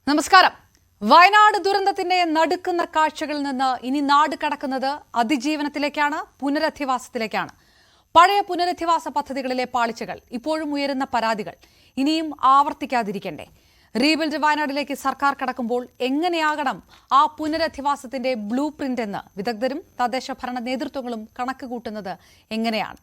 നമസ്കാരം. വയനാട് ദുരന്തത്തിന്റെ നടുക്കുന്ന കാഴ്ചകളിൽ നിന്ന് ഇനി നാട് കടക്കുന്നത് അതിജീവനത്തിലേക്കാണ്, പുനരധിവാസത്തിലേക്കാണ്. പഴയ പുനരധിവാസ പദ്ധതികളിലെ പാളിച്ചകൾ, ഇപ്പോഴും ഉയരുന്ന പരാതികൾ ഇനിയും ആവർത്തിക്കാതിരിക്കണ്ടേ? റീബിൽഡ് വയനാടിലേക്ക് സർക്കാർ കടക്കുമ്പോൾ എങ്ങനെയാകണം ആ പുനരധിവാസത്തിന്റെ ബ്ലൂ പ്രിന്റ് എന്ന് വിദഗ്ധരും തദ്ദേശ ഭരണ നേതൃത്വങ്ങളും കണക്ക് കൂട്ടുന്നത് എങ്ങനെയാണ്?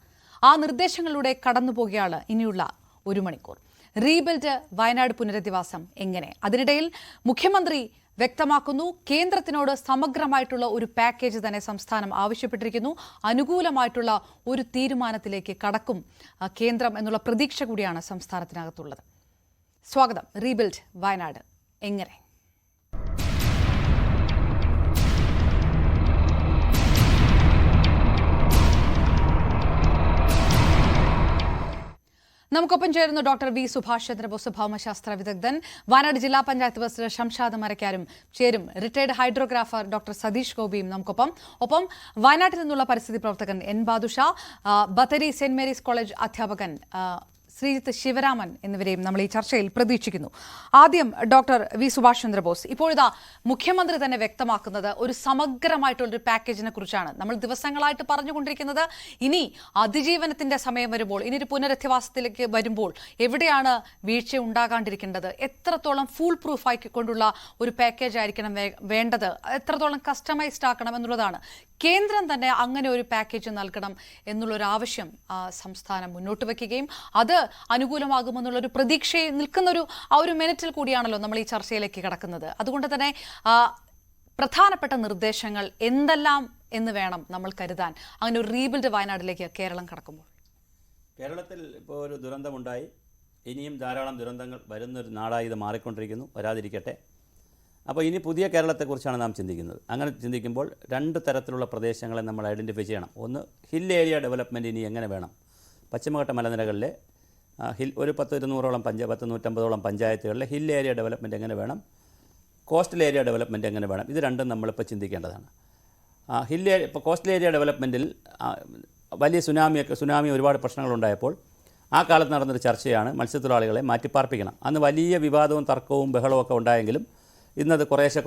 ആ നിർദ്ദേശങ്ങളിലൂടെ കടന്നുപോകുകയാണ് ഇനിയുള്ള ഒരു മണിക്കൂർ. റീബിൽഡ് വയനാട് പുനരധിവാസം എങ്ങനെ? അതിനിടയിൽ മുഖ്യമന്ത്രി വ്യക്തമാക്കുന്നു, കേന്ദ്രത്തിനോട് സമഗ്രമായിട്ടുള്ള ഒരു പാക്കേജ് തന്നെ സംസ്ഥാനം ആവശ്യപ്പെട്ടിരിക്കുന്നു. അനുകൂലമായിട്ടുള്ള ഒരു തീരുമാനത്തിലേക്ക് കടക്കും കേന്ദ്രം എന്നുള്ള പ്രതീക്ഷ കൂടിയാണ് സംസ്ഥാനത്തിനകത്തുള്ളത്. സ്വാഗതം. റീബിൽഡ് വയനാട് എങ്ങനെ? നമുക്കൊപ്പം ചേരുന്നു ഡോക്ടർ വി സുഭാഷ് ചന്ദ്രബോസ്, ഭൗമശാസ്ത്ര വിദഗ്ധൻ. വയനാട് ജില്ലാ പഞ്ചായത്ത് പ്രസിഡന്റ് ഷംഷാദ് മരക്കാരും ചേരും. റിട്ടയർഡ് ഹൈഡ്രോഗ്രാഫർ ഡോക്ടർ സതീഷ് ഗോപിയും നമുക്കൊപ്പം. ഒപ്പം വയനാട്ടിൽ നിന്നുള്ള പരിസ്ഥിതി പ്രവർത്തകൻ N Badusha, Bathery saint Mary's college അധ്യാപകൻ ശ്രീജിത്ത് ശിവരാമൻ എന്നിവരെയും നമ്മൾ ഈ ചർച്ചയിൽ പ്രതീക്ഷിക്കുന്നു. ആദ്യം ഡോക്ടർ വി സുഭാഷ് ചന്ദ്രബോസ്, ഇപ്പോഴിതാ മുഖ്യമന്ത്രി തന്നെ വ്യക്തമാക്കുന്നത് ഒരു സമഗ്രമായിട്ടുള്ളൊരു പാക്കേജിനെ കുറിച്ചാണ്. നമ്മൾ ദിവസങ്ങളായിട്ട് പറഞ്ഞുകൊണ്ടിരിക്കുന്നത് ഇനി അതിജീവനത്തിന്റെ സമയം വരുമ്പോൾ, ഇനി ഒരു പുനരധിവാസത്തിലേക്ക് വരുമ്പോൾ എവിടെയാണ് വീഴ്ച ഉണ്ടാകാണ്ടിരിക്കേണ്ടത്, എത്രത്തോളം ഫുൾ പ്രൂഫ് ആക്കിക്കൊണ്ടുള്ള ഒരു പാക്കേജ് ആയിരിക്കണം വേണ്ടത്, എത്രത്തോളം കസ്റ്റമൈസ്ഡ് ആക്കണം എന്നുള്ളതാണ്. കേന്ദ്രം തന്നെ അങ്ങനെ ഒരു പാക്കേജ് നൽകണം എന്നുള്ളൊരു ആവശ്യം സംസ്ഥാനം മുന്നോട്ട് വയ്ക്കുകയും അത് അനുകൂലമാകുമെന്നുള്ളൊരു പ്രതീക്ഷയിൽ നിൽക്കുന്ന ഒരു മിനിറ്റിൽ കൂടിയാണല്ലോ നമ്മൾ ഈ ചർച്ചയിലേക്ക് കടക്കുന്നത്. അതുകൊണ്ട് തന്നെ പ്രധാനപ്പെട്ട നിർദ്ദേശങ്ങൾ എന്തെല്ലാം എന്ന് വേണം നമ്മൾ കരുതാൻ അങ്ങനെ ഒരു റീബിൽഡ് വയനാട്ടിലേക്ക് കേരളം കടക്കുമ്പോൾ? കേരളത്തിൽ ഇപ്പോൾ ഒരു ദുരന്തമുണ്ടായി, ഇനിയും ധാരാളം ദുരന്തങ്ങൾ വരുന്നൊരു നാടായി ഇത് മാറിക്കൊണ്ടിരിക്കുന്നു, വരാതിരിക്കട്ടെ. അപ്പോൾ ഇനി പുതിയ കേരളത്തെക്കുറിച്ചാണ് നാം ചിന്തിക്കുന്നത്. അങ്ങനെ ചിന്തിക്കുമ്പോൾ രണ്ട് തരത്തിലുള്ള പ്രദേശങ്ങളെ നമ്മൾ ഐഡൻറ്റിഫൈ ചെയ്യണം. ഒന്ന്, ഹിൽ ഏരിയ ഡെവലപ്മെൻറ്റ് ഇനി എങ്ങനെ വേണം? പശ്ചിമഘട്ട മലനിരകളിലെ ഒരു 100-200ഓളം 150-150ഓളം പഞ്ചായത്തുകളിലെ ഹിൽ ഏരിയ ഡെവലപ്മെൻറ്റ് എങ്ങനെ വേണം? കോസ്റ്റൽ ഏരിയ ഡെവലപ്മെൻറ്റ് എങ്ങനെ വേണം? ഇത് രണ്ടും നമ്മളിപ്പോൾ ചിന്തിക്കേണ്ടതാണ്. ഇപ്പോൾ കോസ്റ്റൽ ഏരിയ ഡെവലപ്മെൻറ്റിൽ വലിയ സുനാമി ഒരുപാട് പ്രശ്നങ്ങളുണ്ടായപ്പോൾ ആ കാലത്ത് നടന്നൊരു ചർച്ചയാണ് മത്സ്യത്തൊഴിലാളികളെ മാറ്റിപ്പാർപ്പിക്കണം. അന്ന് വലിയ വിവാദവും തർക്കവും ബഹളവും ഒക്കെ ഉണ്ടായെങ്കിലും ഇന്നത് കുറേശ്ശെ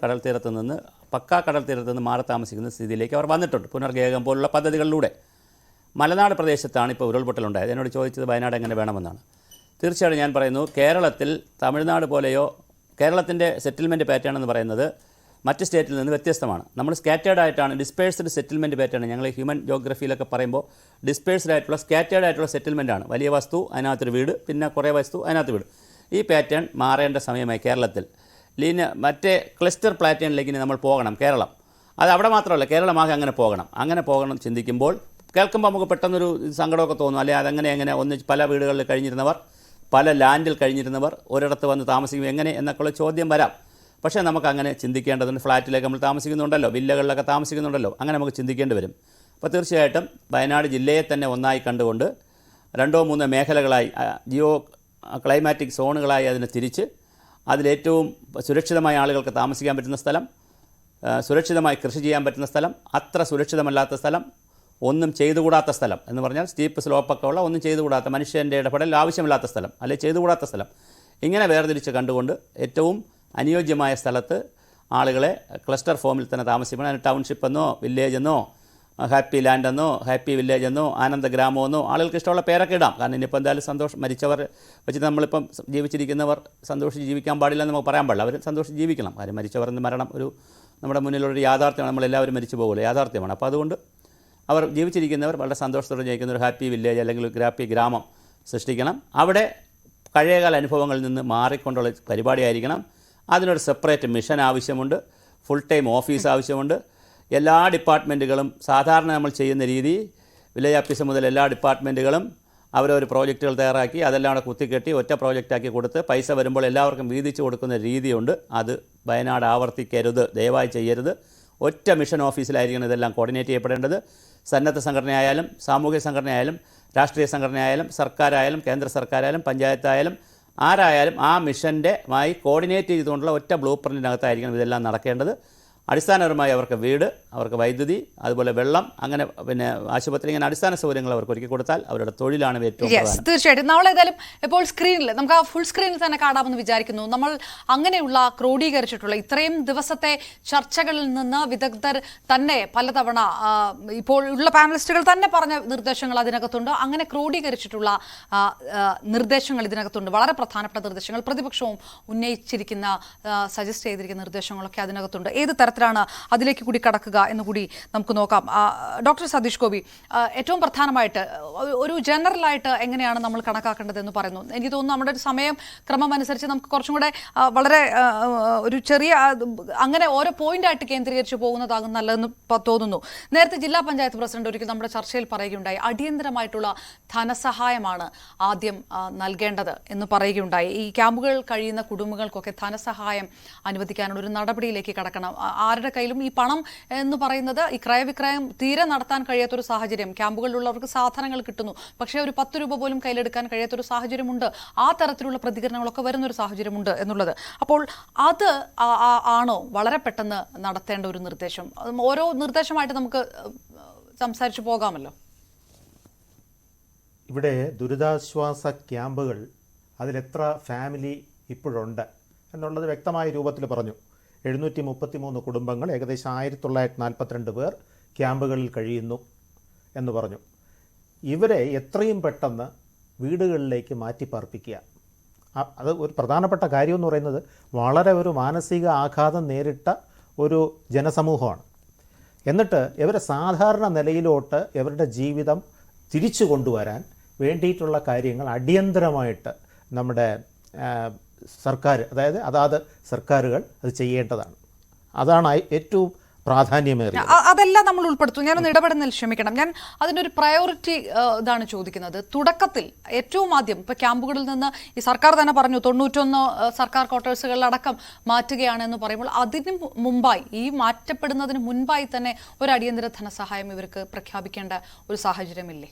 കടൽ തീരത്ത് നിന്ന് കടൽ തീരത്ത് നിന്ന് മാറി താമസിക്കുന്ന സ്ഥിതിയിലേക്ക് അവർ വന്നിട്ടുണ്ട്, പുനർഗേഹം പോലുള്ള പദ്ധതികളിലൂടെ. മലനാട് പ്രദേശത്താണ് ഇപ്പോൾ ഉരുൾപൊട്ടലുണ്ടായത്. എന്നോട് ചോദിച്ചത് വയനാട് എങ്ങനെ വേണമെന്നാണ്. തീർച്ചയായിട്ടും ഞാൻ പറയുന്നു, കേരളത്തിൽ തമിഴ്നാട് പോലെയോ കേരളത്തിൻ്റെ സെറ്റിൽമെൻറ്റ് പാറ്റേൺ എന്ന് പറയുന്നത് മറ്റ് സ്റ്റേറ്റിൽ നിന്ന് വ്യത്യസ്തമാണ്. നമ്മൾ സ്കാറ്റേഡ് ആയിട്ടാണ്, ഡിസ്പേഴ്സ്ഡ് സെറ്റിൽമെൻറ്റ് പാറ്റേൺ. ഞങ്ങൾ ഹ്യൂമൻ ജോഗ്രഫിയിലൊക്കെ പറയുമ്പോൾ ഡിസ്പേഴ്സ്ഡ് ആയിട്ടുള്ള സ്കാറ്റേഡ് ആയിട്ടുള്ള സെറ്റിൽമെൻറ്റാണ്. വലിയ വസ്തു അതിനകത്തൊരു വീട്, പിന്നെ കുറേ വസ്തു അതിനകത്ത് വീട്. ഈ പാറ്റേൺ മാറേണ്ട സമയമായി കേരളത്തിൽ. മറ്റേ ക്ലസ്റ്റർ പ്ലാറ്റേണിലേക്ക് നമ്മൾ പോകണം കേരളം. അത് അവിടെ മാത്രമല്ല, കേരളമാകെ അങ്ങനെ പോകണം ചിന്തിക്കുമ്പോൾ കേൾക്കുമ്പോൾ നമുക്ക് പെട്ടെന്നൊരു സങ്കടമൊക്കെ തോന്നും. അല്ലെങ്കിൽ അതെങ്ങനെ ഒന്നിച്ച് പല വീടുകളിൽ കഴിഞ്ഞിരുന്നവർ, പല ലാൻഡിൽ കഴിഞ്ഞിരുന്നവർ ഒരിടത്ത് വന്ന് താമസിക്കും എങ്ങനെ എന്നൊക്കെയുള്ള ചോദ്യം വരാം. പക്ഷേ നമുക്ക് അങ്ങനെ ചിന്തിക്കേണ്ടതുണ്ട്. ഫ്ലാറ്റിലേക്ക് നമ്മൾ താമസിക്കുന്നുണ്ടല്ലോ, വില്ലകളിലൊക്കെ താമസിക്കുന്നുണ്ടല്ലോ, അങ്ങനെ നമുക്ക് ചിന്തിക്കേണ്ടി വരും. അപ്പോൾ തീർച്ചയായിട്ടും വയനാട് ജില്ലയെ തന്നെ ഒന്നായി കണ്ടുകൊണ്ട് 2-3 മേഖലകളായി, ജിയോ ക്ലൈമാറ്റിക് സോണുകളായി അതിനെ തിരിച്ച് അതിലേറ്റവും സുരക്ഷിതമായ ആളുകൾക്ക് താമസിക്കാൻ പറ്റുന്ന സ്ഥലം, സുരക്ഷിതമായി കൃഷി ചെയ്യാൻ പറ്റുന്ന സ്ഥലം, അത്ര സുരക്ഷിതമല്ലാത്ത സ്ഥലം, ഒന്നും ചെയ്തുകൂടാത്ത സ്ഥലം എന്ന് പറഞ്ഞാൽ സ്റ്റീപ്പ് സ്ലോപ്പൊക്കെ ഉള്ള ഒന്നും ചെയ്തുകൂടാത്ത, മനുഷ്യൻ്റെ ഇടപെടൽ ആവശ്യമില്ലാത്ത സ്ഥലം, അല്ലെങ്കിൽ ചെയ്തുകൂടാത്ത സ്ഥലം, ഇങ്ങനെ വേർതിരിച്ച് കണ്ടുകൊണ്ട് ഏറ്റവും അനുയോജ്യമായ സ്ഥലത്ത് ആളുകളെ ക്ലസ്റ്റർ ഫോമിൽ തന്നെ താമസിക്കണം. അതിന് ടൗൺഷിപ്പ് എന്നോ വില്ലേജ് എന്നോ ഹാപ്പി ലാൻഡ് എന്നോ ഹാപ്പി വില്ലേജ് എന്നോ ആനന്ദ ഗ്രാമം എന്നോ ആളുകൾക്ക് ഇഷ്ടമുള്ള പേരൊക്കെ ഇടാം. കാരണം ഇനിയിപ്പോൾ എന്തായാലും മരിച്ചവർ വെച്ചിട്ട് നമ്മളിപ്പം ജീവിച്ചിരിക്കുന്നവർ സന്തോഷിച്ച് ജീവിക്കാൻ പാടില്ലെന്ന് നമുക്ക് പറയാൻ പാടില്ല. അവർ സന്തോഷിച്ച് ജീവിക്കണം. കാര്യം മരിച്ചവർ എന്ന് മരണം നമ്മുടെ മുന്നിലൊരു യാഥാർത്ഥ്യമാണ്. നമ്മളെല്ലാവരും മരിച്ചു പോകുമല്ലോ, യാഥാർത്ഥ്യമാണ്. അപ്പോൾ അതുകൊണ്ട് അവർ ജീവിച്ചിരിക്കുന്നവർ വളരെ സന്തോഷത്തോടെ ജീവിക്കുന്ന ഒരു ഹാപ്പി വില്ലേജ് അല്ലെങ്കിൽ ഹാപ്പി ഗ്രാമം സൃഷ്ടിക്കണം. അവിടെ പഴയകാല അനുഭവങ്ങളിൽ നിന്ന് മാറിക്കൊണ്ടുള്ള പരിപാടിയായിരിക്കണം. അതിനൊരു സെപ്പറേറ്റ് മിഷൻ ആവശ്യമുണ്ട്, ഫുൾ ടൈം ഓഫീസ് ആവശ്യമുണ്ട്. എല്ലാ ഡിപ്പാർട്ട്മെൻറ്റുകളും സാധാരണ നമ്മൾ ചെയ്യുന്ന രീതി, വില്ലേജ് ഓഫീസ് മുതൽ എല്ലാ ഡിപ്പാർട്ട്മെൻറ്റുകളും അവരൊരു പ്രോജക്റ്റുകൾ തയ്യാറാക്കി അതെല്ലാം അവിടെ കുത്തിക്കെട്ടി ഒറ്റ പ്രോജക്റ്റാക്കി കൊടുത്ത് പൈസ വരുമ്പോൾ എല്ലാവർക്കും വീതിച്ച് കൊടുക്കുന്ന രീതിയുണ്ട്. അത് വയനാട് ആവർത്തിക്കരുത്, ദയവായി ചെയ്യരുത്. ഒറ്റ മിഷൻ ഓഫീസിലായിരിക്കണം ഇതെല്ലാം കോർഡിനേറ്റ് ചെയ്യപ്പെടേണ്ടത്. സന്നദ്ധ സംഘടനയായാലും സാമൂഹിക സംഘടനയായാലും രാഷ്ട്രീയ സംഘടനയായാലും സർക്കാരായാലും കേന്ദ്ര സർക്കാരായാലും പഞ്ചായത്തായാലും ആരായാലും ആ മിഷൻ്റെ കോർഡിനേറ്റ് ചെയ്തുകൊണ്ടുള്ള ഒറ്റ ബ്ലൂ പ്രിൻറ്റിനകത്തായിരിക്കണം ഇതെല്ലാം നടക്കേണ്ടത്. അടിസ്ഥാനപരമായി അവർക്ക് വീട്, അവർക്ക് വൈദ്യുതി, അതുപോലെ വെള്ളം, അങ്ങനെ പിന്നെ ആശുപത്രി, ഇങ്ങനെ അടിസ്ഥാന സൗകര്യങ്ങൾ അവർക്ക് ഒരുക്കി കൊടുത്താൽ അവരുടെ തൊഴിലാണ് ഏറ്റവും പ്രധാനം. തീർച്ചയായിട്ടും. നമ്മളേതായാലും ഇപ്പോൾ സ്ക്രീനിൽ നമുക്ക് ആ ഫുൾ സ്ക്രീനിൽ തന്നെ കാണാമെന്ന് വിചാരിക്കുന്നു. നമ്മൾ അങ്ങനെയുള്ള ക്രോഡീകരിച്ചിട്ടുള്ള ഇത്രയും ദിവസത്തെ ചർച്ചകളിൽ നിന്ന് വിദഗ്ധർ തന്നെ പലതവണ ഇപ്പോൾ ഉള്ള പാനലിസ്റ്റുകൾ തന്നെ പറഞ്ഞ നിർദ്ദേശങ്ങൾ അതിനകത്തുണ്ട്. അങ്ങനെ ക്രോഡീകരിച്ചിട്ടുള്ള നിർദ്ദേശങ്ങൾ ഇതിനകത്തുണ്ട്. വളരെ പ്രധാനപ്പെട്ട നിർദ്ദേശങ്ങൾ, പ്രതിപക്ഷവും ഉന്നയിച്ചിരിക്കുന്ന സജസ്റ്റ് ചെയ്തിരിക്കുന്ന നിർദ്ദേശങ്ങളൊക്കെ അതിനകത്തുണ്ട്. ഏത് തരത്തിലാണ് അതിലേക്ക് കൂടി കടക്കുക എന്ന് കൂടി നമുക്ക് നോക്കാം. ഡോക്ടർ സതീഷ് ഗോപി, ഏറ്റവും പ്രധാനമായിട്ട് ഒരു ജനറലായിട്ട് എങ്ങനെയാണ് നമ്മൾ കണക്കാക്കേണ്ടത് എന്ന് പറയുന്നു. എനിക്ക് തോന്നുന്നു നമ്മുടെ ഒരു സമയം ക്രമം അനുസരിച്ച് നമുക്ക് കുറച്ചും കൂടെ വളരെ ഒരു ചെറിയ അങ്ങനെ ഓരോ പോയിന്റായിട്ട് കേന്ദ്രീകരിച്ച് പോകുന്നതാകും നല്ലതെന്ന് തോന്നുന്നു. നേരത്തെ ജില്ലാ പഞ്ചായത്ത് പ്രസിഡന്റ് ഒരിക്കൽ നമ്മുടെ ചർച്ചയിൽ പറയുകയുണ്ടായി, അടിയന്തരമായിട്ടുള്ള ധനസഹായമാണ് ആദ്യം നൽകേണ്ടത് എന്ന് പറയുകയുണ്ടായി. ഈ ക്യാമ്പുകൾ കഴിയുന്ന കുടുംബങ്ങൾക്കൊക്കെ ധനസഹായം അനുവദിക്കാനുള്ള ഒരു നടപടിയിലേക്ക് കടക്കണം. ആരുടെ കയ്യിലും ഈ പണം എന്ന് പറയുന്നത്, ഈ ക്രയവിക്രയം തീരെ നടത്താൻ കഴിയാത്തൊരു സാഹചര്യം, ക്യാമ്പുകളിലുള്ളവർക്ക് സാധനങ്ങൾ കിട്ടുന്നു, പക്ഷേ ഒരു 10 രൂപ പോലും കയ്യിലെടുക്കാൻ കഴിയാത്തൊരു സാഹചര്യമുണ്ട്. ആ തരത്തിലുള്ള പ്രതികരണങ്ങളൊക്കെ വരുന്നൊരു സാഹചര്യമുണ്ട് എന്നുള്ളത്. അപ്പോൾ അത് ആണോ വളരെ പെട്ടെന്ന് നടത്തേണ്ട ഒരു നിർദ്ദേശം? ഓരോ നിർദ്ദേശമായിട്ട് നമുക്ക് സംസാരിച്ചു പോകാമല്ലോ. ഇവിടെ ദുരിതാശ്വാസ ക്യാമ്പുകൾ അതിലെത്ര ഫാമിലി ഇപ്പോഴുണ്ട് എന്നുള്ളത് വ്യക്തമായ രൂപത്തിൽ പറഞ്ഞു. 733 കുടുംബങ്ങൾ, ഏകദേശം 1942 പേർ ക്യാമ്പുകളിൽ കഴിയുന്നു എന്ന് പറഞ്ഞു. ഇവരെ എത്രയും പെട്ടെന്ന് വീടുകളിലേക്ക് മാറ്റിപ്പാർപ്പിക്കുക, അത് ഒരു പ്രധാനപ്പെട്ട കാര്യമെന്ന് പറയുന്നത് വളരെ ഒരു മാനസിക ആഘാതം നേരിട്ട ഒരു ജനസമൂഹമാണ്. എന്നിട്ട് ഇവരെ സാധാരണ നിലയിലോട്ട് ഇവരുടെ ജീവിതം തിരിച്ചു കൊണ്ടുവരാൻ വേണ്ടിയിട്ടുള്ള കാര്യങ്ങൾ അടിയന്തരമായിട്ട് നമ്മുടെ സർക്കാർ, അതാത് സർക്കാരുകൾ അത് ചെയ്യേണ്ടതാണ്. അതാണ് ഏറ്റവും പ്രാധാന്യമേറിയത്. അതെല്ലാം നമ്മൾ ഉൾപ്പെടുത്തും. ഞാനൊന്ന് ഇടപെടുന്നതിൽ ക്ഷമിക്കണം. ഞാൻ അതിൻ്റെ ഒരു പ്രയോറിറ്റി ഇതാണ് ചോദിക്കുന്നത്. തുടക്കത്തിൽ ഏറ്റവും ആദ്യം ഇപ്പോൾ ക്യാമ്പുകളിൽ നിന്ന് ഈ സർക്കാർ തന്നെ പറഞ്ഞു 91 സർക്കാർ ക്വാർട്ടേഴ്സുകളിലടക്കം മാറ്റുകയാണെന്ന് പറയുമ്പോൾ അതിന് മുമ്പായി, ഈ മാറ്റപ്പെടുന്നതിന് മുൻപായി തന്നെ ഒരു അടിയന്തര ധനസഹായം ഇവർക്ക് പ്രഖ്യാപിക്കേണ്ട ഒരു സാഹചര്യമില്ലേ?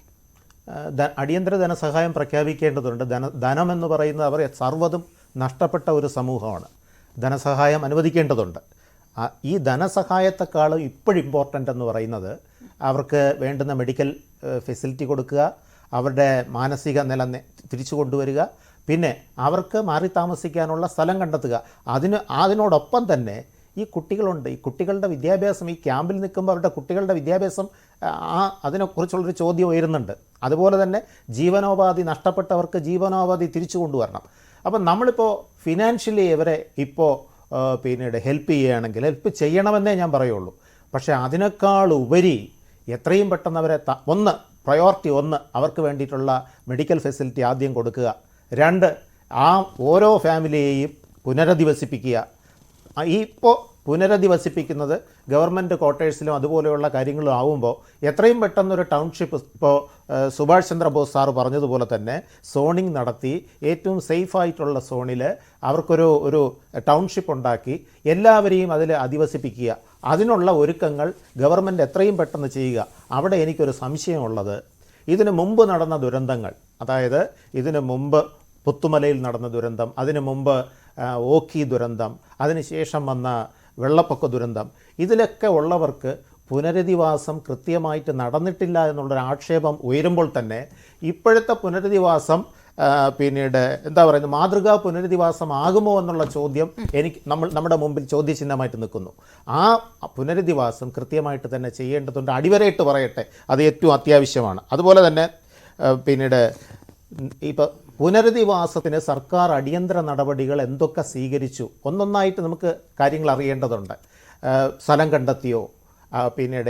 അടിയന്തര ധനസഹായം പ്രഖ്യാപിക്കേണ്ടതുണ്ട്. ധനം എന്ന് പറയുന്നത് അവർ സർവ്വതും നഷ്ടപ്പെട്ട ഒരു സമൂഹമാണ്. ധനസഹായം അനുവദിക്കേണ്ടതുണ്ട്. ഈ ധനസഹായത്തെക്കാളും ഇപ്പോഴും ഇമ്പോർട്ടൻ്റ് എന്ന് പറയുന്നത് അവർക്ക് വേണ്ടുന്ന മെഡിക്കൽ ഫെസിലിറ്റി കൊടുക്കുക, അവരുടെ മാനസിക നില തിരിച്ചു കൊണ്ടുവരിക, പിന്നെ അവർക്ക് മാറി താമസിക്കാനുള്ള സ്ഥലം കണ്ടെത്തുക. അതിനോടൊപ്പം തന്നെ ഈ കുട്ടികളുണ്ട്, ഈ കുട്ടികളുടെ വിദ്യാഭ്യാസം, ഈ ക്യാമ്പിൽ നിൽക്കുമ്പോൾ അവരുടെ കുട്ടികളുടെ വിദ്യാഭ്യാസം, അതിനെക്കുറിച്ചുള്ളൊരു ചോദ്യം ഉയരുന്നുണ്ട്. അതുപോലെ തന്നെ ജീവനോപാധി നഷ്ടപ്പെട്ടവർക്ക് ജീവനോപാധി തിരിച്ചു കൊണ്ടുവരണം. അപ്പം നമ്മളിപ്പോൾ ഫിനാൻഷ്യലി ഇവരെ ഇപ്പോൾ പിന്നീട് ഹെൽപ്പ് ചെയ്യുകയാണെങ്കിൽ ഹെൽപ്പ് ചെയ്യണമെന്നേ ഞാൻ പറയുള്ളൂ. പക്ഷേ അതിനേക്കാൾ ഉപരി എത്രയും പെട്ടെന്ന് അവരെ പ്രയോറിറ്റി 1 അവർക്ക് വേണ്ടിയിട്ടുള്ള മെഡിക്കൽ ഫെസിലിറ്റി ആദ്യം കൊടുക്കുക. 2 ഓരോ ഫാമിലിയെയും പുനരധിവസിപ്പിക്കുക. ഇപ്പോൾ പുനരധിവസിപ്പിക്കുന്നത് ഗവൺമെൻറ് ക്വാർട്ടേഴ്സിലും അതുപോലെയുള്ള കാര്യങ്ങളും ആവുമ്പോൾ എത്രയും പെട്ടെന്നൊരു ടൗൺഷിപ്പ്, ഇപ്പോൾ സുഭാഷ് ചന്ദ്രബോസ് സാറ് പറഞ്ഞതുപോലെ തന്നെ സോണിംഗ് നടത്തി ഏറ്റവും സേഫായിട്ടുള്ള സോണിൽ അവർക്കൊരു ടൗൺഷിപ്പ് ഉണ്ടാക്കി എല്ലാവരെയും അതിൽ അധിവസിപ്പിക്കുക. അതിനുള്ള ഒരുക്കങ്ങൾ ഗവൺമെൻറ് എത്രയും പെട്ടെന്ന് ചെയ്യുക. അവിടെ എനിക്കൊരു സംശയമുള്ളത്, ഇതിനു മുമ്പ് നടന്ന ദുരന്തങ്ങൾ, അതായത് ഇതിനു മുമ്പ് പുത്തുമലയിൽ നടന്ന ദുരന്തം, അതിനു മുമ്പ് ഓഖി ദുരന്തം, അതിനുശേഷം വന്ന വെള്ളപ്പൊക്ക ദുരന്തം, ഇതിലൊക്കെ ഉള്ളവർക്ക് പുനരധിവാസം കൃത്യമായിട്ട് നടന്നിട്ടില്ല എന്നുള്ളൊരു ആക്ഷേപം ഉയരുമ്പോൾ തന്നെ ഇപ്പോഴത്തെ പുനരധിവാസം പിന്നീട് എന്താ പറയുന്നത്, മാതൃകാ പുനരധിവാസമാകുമോ എന്നുള്ള ചോദ്യം നമ്മുടെ മുമ്പിൽ ചോദ്യചിഹ്നമായിട്ട് നിൽക്കുന്നു. ആ പുനരധിവാസം കൃത്യമായിട്ട് തന്നെ ചെയ്യേണ്ടതുണ്ട്. അടിവരയിട്ട് പറയട്ടെ, അത് ഏറ്റവും അത്യാവശ്യമാണ്. അതുപോലെ തന്നെ പിന്നീട് ഇപ്പോൾ പുനരധിവാസത്തിന് സർക്കാർ അടിയന്തര നടപടികൾ എന്തൊക്കെ സ്വീകരിച്ചു, ഒന്നൊന്നായിട്ട് നമുക്ക് കാര്യങ്ങൾ അറിയേണ്ടതുണ്ട്. സ്ഥലം കണ്ടെത്തിയോ, പിന്നീട്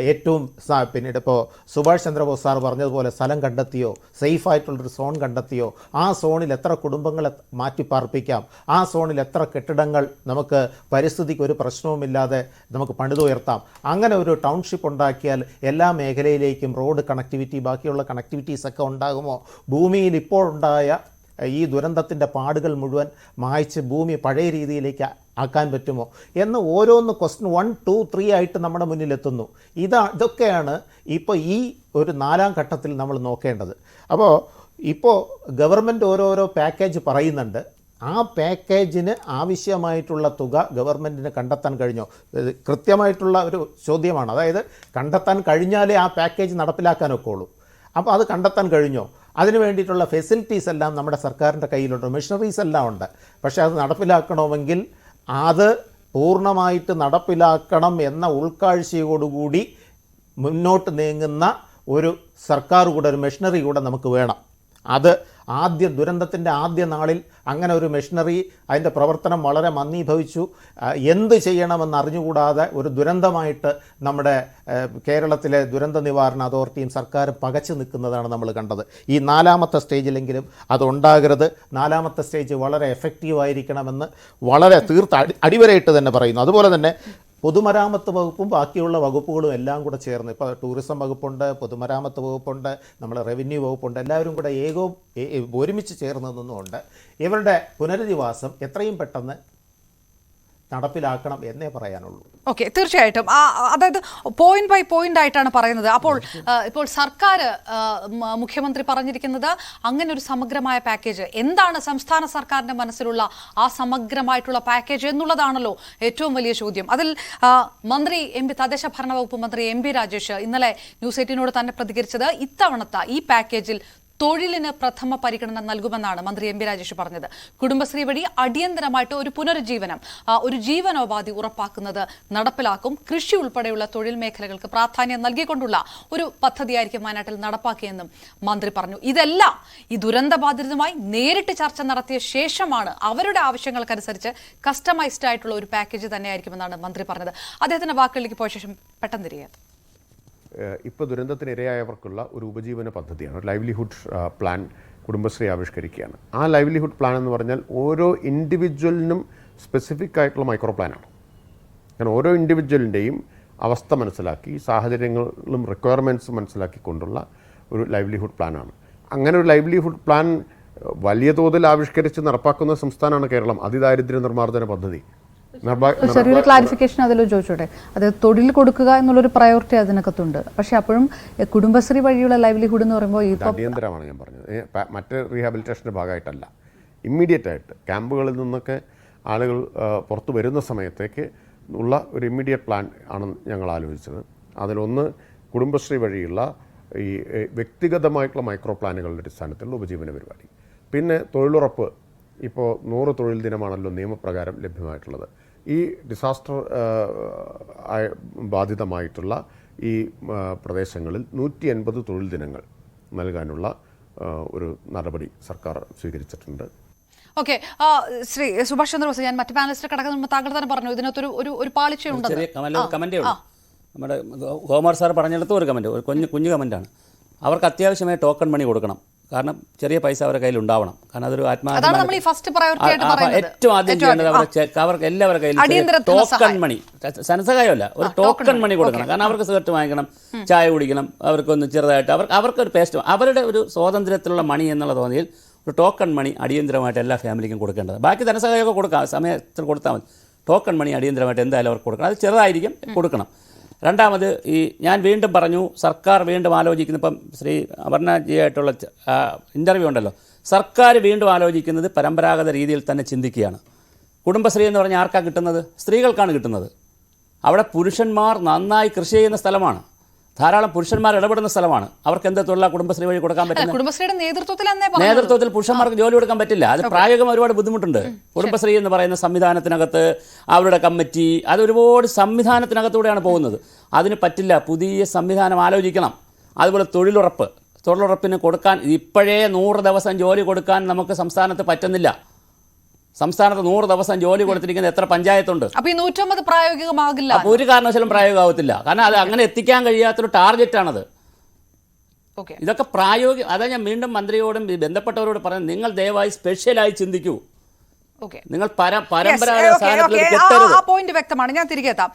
പിന്നീട് ഇപ്പോൾ സുഭാഷ് ചന്ദ്രബോസ് സാർ പറഞ്ഞതുപോലെ സ്ഥലം കണ്ടെത്തിയോ, സേഫായിട്ടുള്ളൊരു സോൺ കണ്ടെത്തിയോ, ആ സോണിൽ എത്ര കുടുംബങ്ങളെ മാറ്റിപ്പാർപ്പിക്കാം, ആ സോണിൽ എത്ര കെട്ടിടങ്ങൾ നമുക്ക് പരിസ്ഥിതിക്ക് ഒരു പ്രശ്നവുമില്ലാതെ നമുക്ക് പണിതുയർത്താം, അങ്ങനെ ഒരു ടൗൺഷിപ്പ് ഉണ്ടാക്കിയാൽ എല്ലാ മേഖലയിലേക്കും റോഡ് കണക്ടിവിറ്റി, ബാക്കിയുള്ള കണക്ടിവിറ്റീസൊക്കെ ഉണ്ടാകുമോ, ഭൂമിയിൽ ഇപ്പോൾ ഉണ്ടായ ഈ ദുരന്തത്തിൻ്റെ പാടുകൾ മുഴുവൻ മായ്ച്ച് ഭൂമി പഴയ രീതിയിലേക്ക് ആക്കാൻ പറ്റുമോ എന്ന് ഓരോന്ന് ക്വസ്റ്റ്യൻ 1, 2, 3 ആയിട്ട് നമ്മുടെ മുന്നിലെത്തുന്നു. ഇതൊക്കെയാണ് ഇപ്പോൾ ഈ ഒരു 4ാം ഘട്ടത്തിൽ നമ്മൾ നോക്കേണ്ടത്. അപ്പോൾ ഇപ്പോൾ ഗവൺമെൻറ് ഓരോരോ പാക്കേജ് പറയുന്നുണ്ട്. ആ പാക്കേജിന് ആവശ്യമായിട്ടുള്ള തുക ഗവൺമെൻറ്റിന് കണ്ടെത്താൻ കഴിഞ്ഞോ? ഇത് കൃത്യമായിട്ടുള്ള ഒരു ചോദ്യമാണ്. അതായത് കണ്ടെത്താൻ കഴിഞ്ഞാലേ ആ പാക്കേജ് നടപ്പിലാക്കാനൊക്കെ ഉള്ളൂ. അപ്പോൾ അത് കണ്ടെത്താൻ കഴിഞ്ഞോ? അതിന് വേണ്ടിയിട്ടുള്ള ഫെസിലിറ്റീസ് എല്ലാം നമ്മുടെ സർക്കാരിൻ്റെ കയ്യിലുണ്ട്, മെഷീനറീസ് എല്ലാം ഉണ്ട്. പക്ഷേ അത് നടപ്പിലാക്കണമെങ്കിൽ അത് പൂർണ്ണമായിട്ട് നടപ്പിലാക്കണം എന്ന ഉൾക്കാഴ്ചയോടുകൂടി മുന്നോട്ട് നീങ്ങുന്ന ഒരു സർക്കാർ കൂടെ, ഒരു മെഷീനറി കൂടെ നമുക്ക് വേണം. അത് ദുരന്തത്തിൻ്റെ ആദ്യ നാളിൽ അങ്ങനെ ഒരു മെഷീനറി അതിൻ്റെ പ്രവർത്തനം വളരെ മന്ദീഭവിച്ചു. എന്ത് ചെയ്യണമെന്ന് അറിഞ്ഞുകൂടാതെ ഒരു ദുരന്തമായിട്ട് നമ്മുടെ കേരളത്തിലെ ദുരന്ത നിവാരണ അതോറിറ്റിയും സർക്കാരും പകച്ചു നിൽക്കുന്നതാണ് നമ്മൾ കണ്ടത്. ഈ 4ാമത്തെ സ്റ്റേജിലെങ്കിലും അതുണ്ടാകരുത്. 4ാമത്തെ സ്റ്റേജ് വളരെ എഫക്റ്റീവായിരിക്കണമെന്ന് വളരെ അടിവരയിട്ട് തന്നെ പറയുന്നു. അതുപോലെ തന്നെ പൊതുമരാമത്ത് വകുപ്പും ബാക്കിയുള്ള വകുപ്പുകളും എല്ലാം കൂടെ ചേർന്ന്, ഇപ്പോൾ ടൂറിസം വകുപ്പുണ്ട്, പൊതുമരാമത്ത് വകുപ്പുണ്ട്, നമ്മുടെ റവന്യൂ വകുപ്പുണ്ട്, എല്ലാവരും കൂടെ ഒരുമിച്ച് ചേർന്ന് നിന്നുകൊണ്ട് ഇവരുടെ പുനരധിവാസം എത്രയും പെട്ടെന്ന് നടപ്പിലാക്കണം എന്നേ പറയാനുള്ളൂ. ഓക്കെ, തീർച്ചയായിട്ടും. അതായത് പോയിന്റ് ബൈ പോയിന്റ് ആയിട്ടാണ് പറയുന്നത്. ഇപ്പോൾ സർക്കാർ, മുഖ്യമന്ത്രി പറഞ്ഞിരിക്കുന്നത് അങ്ങനെ ഒരു സമഗ്രമായ പാക്കേജ്, എന്താണ് സംസ്ഥാന സർക്കാരിന്റെ മനസ്സിലുള്ള ആ സമഗ്രമായിട്ടുള്ള പാക്കേജ് എന്നുള്ളതാണല്ലോ ഏറ്റവും വലിയ ചോദ്യം. അതിൽ മന്ത്രി തദ്ദേശ ഭരണ വകുപ്പ് മന്ത്രി MP രാജേഷ് ഇന്നലെ ന്യൂസ് 18നോട് തന്നെ പ്രതികരിച്ചത് ഇത്തവണത്തെ ഈ പാക്കേജിൽ തൊഴിലിന് പ്രഥമ പരിഗണന നൽകുമെന്നാണ് മന്ത്രി MP രാജേഷ് പറഞ്ഞത്. കുടുംബശ്രീ വഴി അടിയന്തരമായിട്ട് ഒരു പുനരുജ്ജീവനം, ഒരു ജീവനോപാധി ഉറപ്പാക്കുന്നത് നടപ്പിലാക്കും. കൃഷി ഉൾപ്പെടെയുള്ള തൊഴിൽ മേഖലകൾക്ക് പ്രാധാന്യം നൽകിക്കൊണ്ടുള്ള ഒരു പദ്ധതിയായിരിക്കും വയനാട്ടിൽ നടപ്പാക്കിയെന്നും മന്ത്രി പറഞ്ഞു. ഇതെല്ലാം ഈ ദുരന്തബാധിതരുമായി നേരിട്ട് ചർച്ച നടത്തിയ ശേഷമാണ് അവരുടെ ആവശ്യങ്ങൾക്കനുസരിച്ച് കസ്റ്റമൈസ്ഡ് ആയിട്ടുള്ള ഒരു പാക്കേജ് തന്നെയായിരിക്കുമെന്നാണ് മന്ത്രി പറഞ്ഞത്. അദ്ദേഹത്തിന്റെ വാക്കുകളിലേക്ക് പോയ ശേഷം പെട്ടെന്ന് തിരികെ ഇപ്പോൾ ദുരന്തത്തിനിരയായവർക്കുള്ള ഒരു ഉപജീവന പദ്ധതിയാണ്, ലൈവ്ലിഹുഡ് പ്ലാൻ കുടുംബശ്രീ ആവിഷ്കരിക്കുകയാണ്. ആ ലൈവ്ലിഹുഡ് പ്ലാൻ എന്ന് പറഞ്ഞാൽ ഓരോ ഇൻഡിവിജ്വലിനും സ്പെസിഫിക് ആയിട്ടുള്ള മൈക്രോ പ്ലാനാണ്. കാരണം ഓരോ ഇൻഡിവിജ്വലിൻ്റെയും അവസ്ഥ മനസ്സിലാക്കി, സാഹചര്യങ്ങളും റിക്വയർമെൻറ്റ്സും മനസ്സിലാക്കിക്കൊണ്ടുള്ള ഒരു ലൈവ്ലിഹുഡ് പ്ലാനാണ്. അങ്ങനെ ഒരു ലൈവ്ലിഹുഡ് പ്ലാൻ വലിയ തോതിൽ ആവിഷ്കരിച്ച് നടപ്പാക്കുന്ന സംസ്ഥാനമാണ് കേരളം. അതിദാരിദ്ര്യ നിർമ്മാർജ്ജന പദ്ധതി. ചെറിയൊരു ക്ലാരിഫിക്കേഷൻ അതിൽ ചോദിച്ചോട്ടെ. അത് തൊഴിൽ കൊടുക്കുക എന്നുള്ളൊരു പ്രയോറിറ്റി അതിനകത്തുണ്ട്. പക്ഷേ അപ്പോഴും കുടുംബശ്രീ വഴിയുള്ള ലൈവ്ലിഹുഡ് എന്ന് പറയുമ്പോൾ അടിയന്തരമാണ് ഞാൻ പറഞ്ഞത്, മറ്റ് റീഹാബിലിറ്റേഷൻ്റെ ഭാഗമായിട്ടല്ല. ഇമ്മീഡിയറ്റ് ആയിട്ട് ക്യാമ്പുകളിൽ നിന്നൊക്കെ ആളുകൾ പുറത്തു വരുന്ന സമയത്തേക്ക് ഉള്ള ഒരു ഇമ്മീഡിയറ്റ് പ്ലാൻ ആണ് ഞങ്ങൾ ആലോചിച്ചത്. അതിലൊന്ന് കുടുംബശ്രീ വഴിയുള്ള ഈ വ്യക്തിഗതമായിട്ടുള്ള മൈക്രോ പ്ലാനുകളുടെ അടിസ്ഥാനത്തിലുള്ള ഉപജീവന പരിപാടി. പിന്നെ തൊഴിലുറപ്പ്, ഇപ്പോൾ 100 തൊഴിൽ ദിനമാണല്ലോ നിയമപ്രകാരം ലഭ്യമായിട്ടുള്ളത്. ഈ ഡിസാസ്റ്റർ ബാധിതമായിട്ടുള്ള ഈ പ്രദേശങ്ങളിൽ 180 തൊഴിൽ ദിനങ്ങൾ നൽകാനുള്ള ഒരു നടപടി സർക്കാർ സ്വീകരിച്ചിട്ടുണ്ട്. ഓക്കെ, ശ്രീ സുഭാഷ് ചന്ദ്രബോസ്, ഞാൻ മറ്റു പാനലിസ്റ്റ് കിടക്കുന്ന മുമ്പ് താങ്കൾ തന്നെ പറഞ്ഞു ഇതിനകത്തൊരു ഒരു പാളിച്ചയുണ്ടെന്ന്. കമന്റേ ഉള്ളൂ. നമ്മുടെ ഗോകുമാർ സാർ പറഞ്ഞെടുത്ത ഒരു കമന്റ്, ഒരു കുഞ്ഞു കമന്റാണ്. അവർക്ക് അത്യാവശ്യമായി ടോക്കൺ മണി കൊടുക്കണം. കാരണം ചെറിയ പൈസ അവരുടെ കയ്യിൽ ഉണ്ടാവണം. കാരണം അതൊരു ഏറ്റവും ആദ്യം ചെയ്യേണ്ടത് അവർക്ക് എല്ലാവരുടെ കയ്യിൽ ടോക്കൺ മണി, ധനസഹായമല്ല, ഒരു ടോക്കൺ മണി കൊടുക്കണം. കാരണം അവർക്ക് സിഗരറ്റ് വാങ്ങിക്കണം, ചായ കുടിക്കണം, അവർക്കൊന്ന് ചെറുതായിട്ട് അവർക്കൊരു പേസ്റ്റ്, അവരുടെ ഒരു സ്വാതന്ത്ര്യത്തിലുള്ള മണി എന്നുള്ള തോന്നിയിൽ ഒരു ടോക്കൺ മണി അടിയന്തരമായിട്ട് എല്ലാ ഫാമിലിക്കും കൊടുക്കേണ്ടത്. ബാക്കി ധനസഹായമൊക്കെ കൊടുക്കാം, സമയത്തിൽ കൊടുത്താൽ മതി. ടോക്കൺ മണി അടിയന്തരമായിട്ട് എന്തായാലും അവർക്ക് കൊടുക്കണം. അത് ചെറുതായിരിക്കും, കൊടുക്കണം. രണ്ടാമത്, ഞാൻ വീണ്ടും പറഞ്ഞു, സർക്കാർ വീണ്ടും ആലോചിക്കുന്ന, ഇപ്പം ശ്രീ അപർണജിയായിട്ടുള്ള ഇൻ്റർവ്യൂ ഉണ്ടല്ലോ, സർക്കാർ വീണ്ടും ആലോചിക്കുന്നത് പരമ്പരാഗത രീതിയിൽ തന്നെ ചിന്തിക്കുകയാണ്. കുടുംബശ്രീ എന്ന് പറഞ്ഞാൽ ആർക്കാണ് കിട്ടുന്നത്? സ്ത്രീകൾക്കാണ് കിട്ടുന്നത്. അവിടെ പുരുഷന്മാർ നന്നായി കൃഷി ചെയ്യുന്ന സ്ഥലമാണ്, ധാരാളം പുരുഷന്മാർ ഇടപെടുന്ന സ്ഥലമാണ്. അവർക്ക് എന്ത് തൊഴിലാ കുടുംബശ്രീ വഴി കൊടുക്കാൻ പറ്റുന്നത്? കുടുംബശ്രീയുടെ നേതൃത്വത്തിൽ പുരുഷന്മാർക്ക് ജോലി കൊടുക്കാൻ പറ്റില്ല. അത് പ്രായോഗികം ഒരുപാട് ബുദ്ധിമുട്ടുണ്ട്. കുടുംബശ്രീ എന്ന് പറയുന്ന സംവിധാനത്തിനകത്ത് അവരുടെ കമ്മിറ്റി, അത് ഒരുപാട് സംവിധാനത്തിനകത്തൂടെയാണ് പോകുന്നത്. അതിന് പറ്റില്ല, പുതിയ സംവിധാനം ആലോചിക്കണം. അതുപോലെ തൊഴിലുറപ്പിന് കൊടുക്കാൻ ഇപ്പോഴേ 100 ദിവസം ജോലി കൊടുക്കാൻ നമുക്ക് സംസ്ഥാനത്ത് പറ്റുന്നില്ല. സംസ്ഥാനത്ത് 100 ദിവസം ജോലി കൊടുത്തിരിക്കുന്ന എത്ര പഞ്ചായത്തുണ്ട്? അപ്പോൾ ഈ 150 പ്രായോഗികമാകില്ല. അപ്പോൾ ഒരു കാരണവശാലും പ്രായോഗികമാവത്തില്ല. കാരണം അത് അങ്ങനെ എത്തിക്കാൻ കഴിയാത്തൊരു ടാർഗറ്റാണത്. ഇതൊക്കെ പ്രായോഗിക. അതാ ഞാൻ വീണ്ടും മന്ത്രിയോടും ബന്ധപ്പെട്ടവരോട് പറയുന്നത്, നിങ്ങൾ ദയവായി സ്പെഷ്യലായി ചിന്തിക്കൂ. നിങ്ങൾ പരമ്പരാഗത പോയിന്റ് വ്യക്തമാണ്. ഞാൻ തിരികെ എത്താം.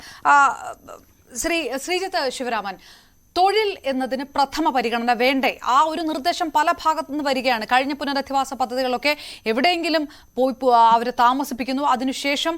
ശ്രീജിത്ത് ശിവരാമൻ, തൊഴിൽ എന്നതിന് പ്രഥമ പരിഗണന വേണ്ടേ? ആ ഒരു നിർദ്ദേശം പല ഭാഗത്തു നിന്ന് വരികയാണ്. കഴിഞ്ഞ പുനരധിവാസ പദ്ധതികളൊക്കെ എവിടെയെങ്കിലും പോയി അവരെ താമസിപ്പിക്കുന്നു, അതിനുശേഷം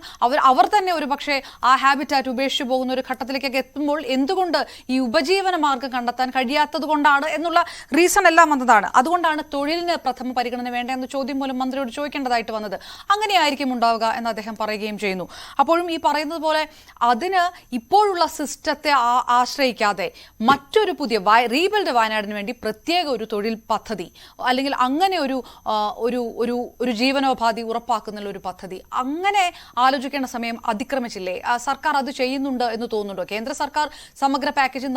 അവർ തന്നെ ഒരു പക്ഷേ ആ ഹാബിറ്റാറ്റ് ഉപേക്ഷിച്ചു പോകുന്ന ഒരു ഘട്ടത്തിലേക്കൊക്കെ എത്തുമ്പോൾ എന്തുകൊണ്ട് ഈ ഉപജീവന മാർഗം കണ്ടെത്താൻ കഴിയാത്തത് കൊണ്ടാണ് എന്നുള്ള റീസൺ എല്ലാം വന്നതാണ്. അതുകൊണ്ടാണ് തൊഴിലിന് പ്രഥമ പരിഗണന വേണ്ട എന്ന ചോദ്യം പോലും മന്ത്രിയോട് ചോദിക്കേണ്ടതായിട്ട് വന്നത്. അങ്ങനെയായിരിക്കും ഉണ്ടാവുക എന്ന് അദ്ദേഹം പറയുകയും ചെയ്യുന്നു. അപ്പോഴും ഈ പറയുന്നത് പോലെ അതിന് ഇപ്പോഴുള്ള സിസ്റ്റത്തെ ആശ്രയിക്കാതെ മറ്റൊരു പുതിയ റീബിൽഡ് വയനാടിന് വേണ്ടി പ്രത്യേക ഒരു തൊഴിൽ പദ്ധതി അല്ലെങ്കിൽ അങ്ങനെ ഒരു ജീവനോപാധി ഉറപ്പാക്കുന്ന ഒരു പദ്ധതി അങ്ങനെ ആലോചിക്കേണ്ട സമയം അതിക്രമിച്ചില്ലേ? സർക്കാർ അത് ചെയ്യുന്നുണ്ട് എന്ന് തോന്നുന്നുണ്ടോ? കേന്ദ്ര സർക്കാർ സമഗ്ര പാക്കേജ്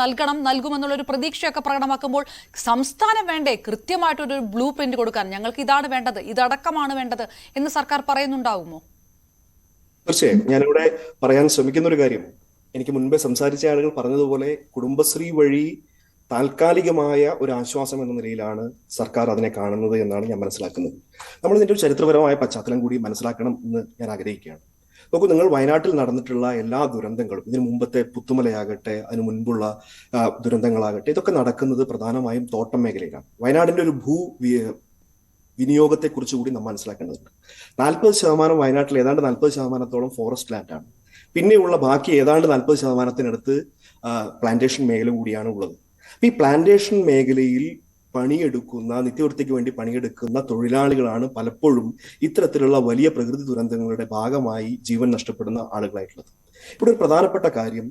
നൽകുമെന്നുള്ളൊരു പ്രതീക്ഷയൊക്കെ പ്രകടമാക്കുമ്പോൾ സംസ്ഥാനം വേണ്ടേ കൃത്യമായിട്ടൊരു ബ്ലൂ പ്രിന്റ് കൊടുക്കാൻ? ഞങ്ങൾക്ക് ഇതാണ് വേണ്ടത്, ഇതടക്കമാണ് വേണ്ടത് എന്ന് സർക്കാർ പറയുന്നുണ്ടാവുമോ? തീർച്ചയായും ഞാനിവിടെ പറയാൻ ശ്രമിക്കുന്ന ഒരു കാര്യം, എനിക്ക് മുൻപേ സംസാരിച്ച ആളുകൾ പറഞ്ഞതുപോലെ കുടുംബശ്രീ വഴി താൽക്കാലികമായ ഒരു ആശ്വാസം എന്ന നിലയിലാണ് സർക്കാർ അതിനെ കാണുന്നത് എന്നാണ് ഞാൻ മനസ്സിലാക്കുന്നത്. നമ്മൾ ഇതിന്റെ ഒരു ചരിത്രപരമായ പശ്ചാത്തലം കൂടി മനസ്സിലാക്കണം എന്ന് ഞാൻ ആഗ്രഹിക്കുകയാണ്. നോക്കൂ, നിങ്ങൾ വയനാട്ടിൽ നടന്നിട്ടുള്ള എല്ലാ ദുരന്തങ്ങളും, ഇതിനു മുമ്പത്തെ പുത്തുമലയാകട്ടെ, അതിനു മുൻപുള്ള ദുരന്തങ്ങളാകട്ടെ, ഇതൊക്കെ നടക്കുന്നത് പ്രധാനമായും തോട്ടം മേഖലയിലാണ്. വയനാടിന്റെ ഒരു വിനിയോഗത്തെക്കുറിച്ച് കൂടി നാം മനസ്സിലാക്കേണ്ടതുണ്ട്. 40% വയനാട്ടിൽ ഏതാണ്ട് 40% ഫോറസ്റ്റ് ലാൻഡാണ്. പിന്നെയുള്ള ബാക്കി ഏതാണ്ട് 40%-നടുത്ത് പ്ലാന്റേഷൻ മേഖല കൂടിയാണ് ഉള്ളത്. ഈ പ്ലാന്റേഷൻ മേഖലയിൽ പണിയെടുക്കുന്ന, നിത്യവൃത്തിക്ക് വേണ്ടി പണിയെടുക്കുന്ന തൊഴിലാളികളാണ് പലപ്പോഴും ഇത്തരത്തിലുള്ള വലിയ പ്രകൃതി ദുരന്തങ്ങളുടെ ഭാഗമായി ജീവൻ നഷ്ടപ്പെടുന്ന ആളുകളായിട്ടുള്ളത്. ഇവിടെ ഒരു പ്രധാനപ്പെട്ട കാര്യം,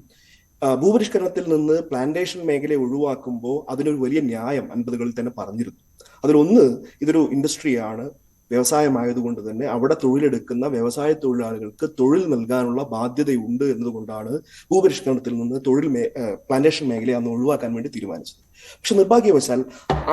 ഭൂപരിഷ്കരണത്തിൽ നിന്ന് പ്ലാന്റേഷൻ മേഖലയെ ഒഴിവാക്കുമ്പോൾ അതിനൊരു വലിയ ന്യായം 50കളിൽ തന്നെ പറഞ്ഞിരുന്നു. അതിലൊന്ന്, ഇതൊരു ഇൻഡസ്ട്രിയാണ്, വ്യവസായമായതുകൊണ്ട് തന്നെ അവിടെ തൊഴിലെടുക്കുന്ന വ്യവസായ തൊഴിലാളികൾക്ക് തൊഴിൽ നൽകാനുള്ള ബാധ്യതയുണ്ട് എന്നതുകൊണ്ടാണ് ഭൂപരിഷ്കരണത്തിൽ നിന്ന് പ്ലാന്റേഷൻ മേഖലയെ അന്ന് ഒഴിവാക്കാൻ വേണ്ടി തീരുമാനിച്ചത്. പക്ഷെ നിർഭാഗ്യവശാൽ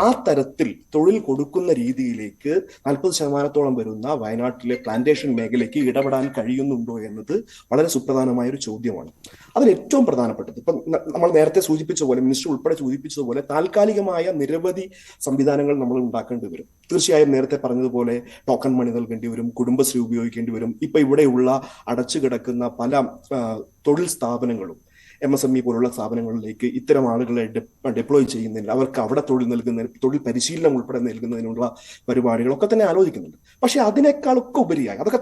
ആ തരത്തിൽ തൊഴിൽ കൊടുക്കുന്ന രീതിയിലേക്ക് 40% വരുന്ന വയനാട്ടിലെ പ്ലാന്റേഷൻ മേഖലയ്ക്ക് ഇടപെടാൻ കഴിയുന്നുണ്ടോ എന്നത് വളരെ സുപ്രധാനമായ ഒരു ചോദ്യമാണ്. അതിൽ ഏറ്റവും പ്രധാനപ്പെട്ടത്, ഇപ്പം നമ്മൾ നേരത്തെ സൂചിപ്പിച്ച പോലെ, മിനിസ്റ്റർ ഉൾപ്പെടെ സൂചിപ്പിച്ചതുപോലെ, താൽക്കാലികമായ നിരവധി സംവിധാനങ്ങൾ നമ്മൾ ഉണ്ടാക്കേണ്ടി വരും. തീർച്ചയായും നേരത്തെ പറഞ്ഞതുപോലെ ടോക്കൺ മണി നൽകേണ്ടി വരും, കുടുംബശ്രീ ഉപയോഗിക്കേണ്ടി വരും. ഇപ്പൊ ഇവിടെയുള്ള അടച്ചുകിടക്കുന്ന പല തൊഴിൽ സ്ഥാപനങ്ങളും MSME പോലുള്ള സ്ഥാപനങ്ങളിലേക്ക് ഇത്തരം ആളുകളെ ഡെപ്ലോയ് ചെയ്യുന്നതിന്, അവർക്ക് അവിടെ തൊഴിൽ പരിശീലനം ഉൾപ്പെടെ നൽകുന്നതിനുള്ള പരിപാടികളൊക്കെ തന്നെ ആലോചിക്കുന്നുണ്ട്. പക്ഷെ അതിനേക്കാളൊക്കെ ഉപരിയായി അതൊക്കെ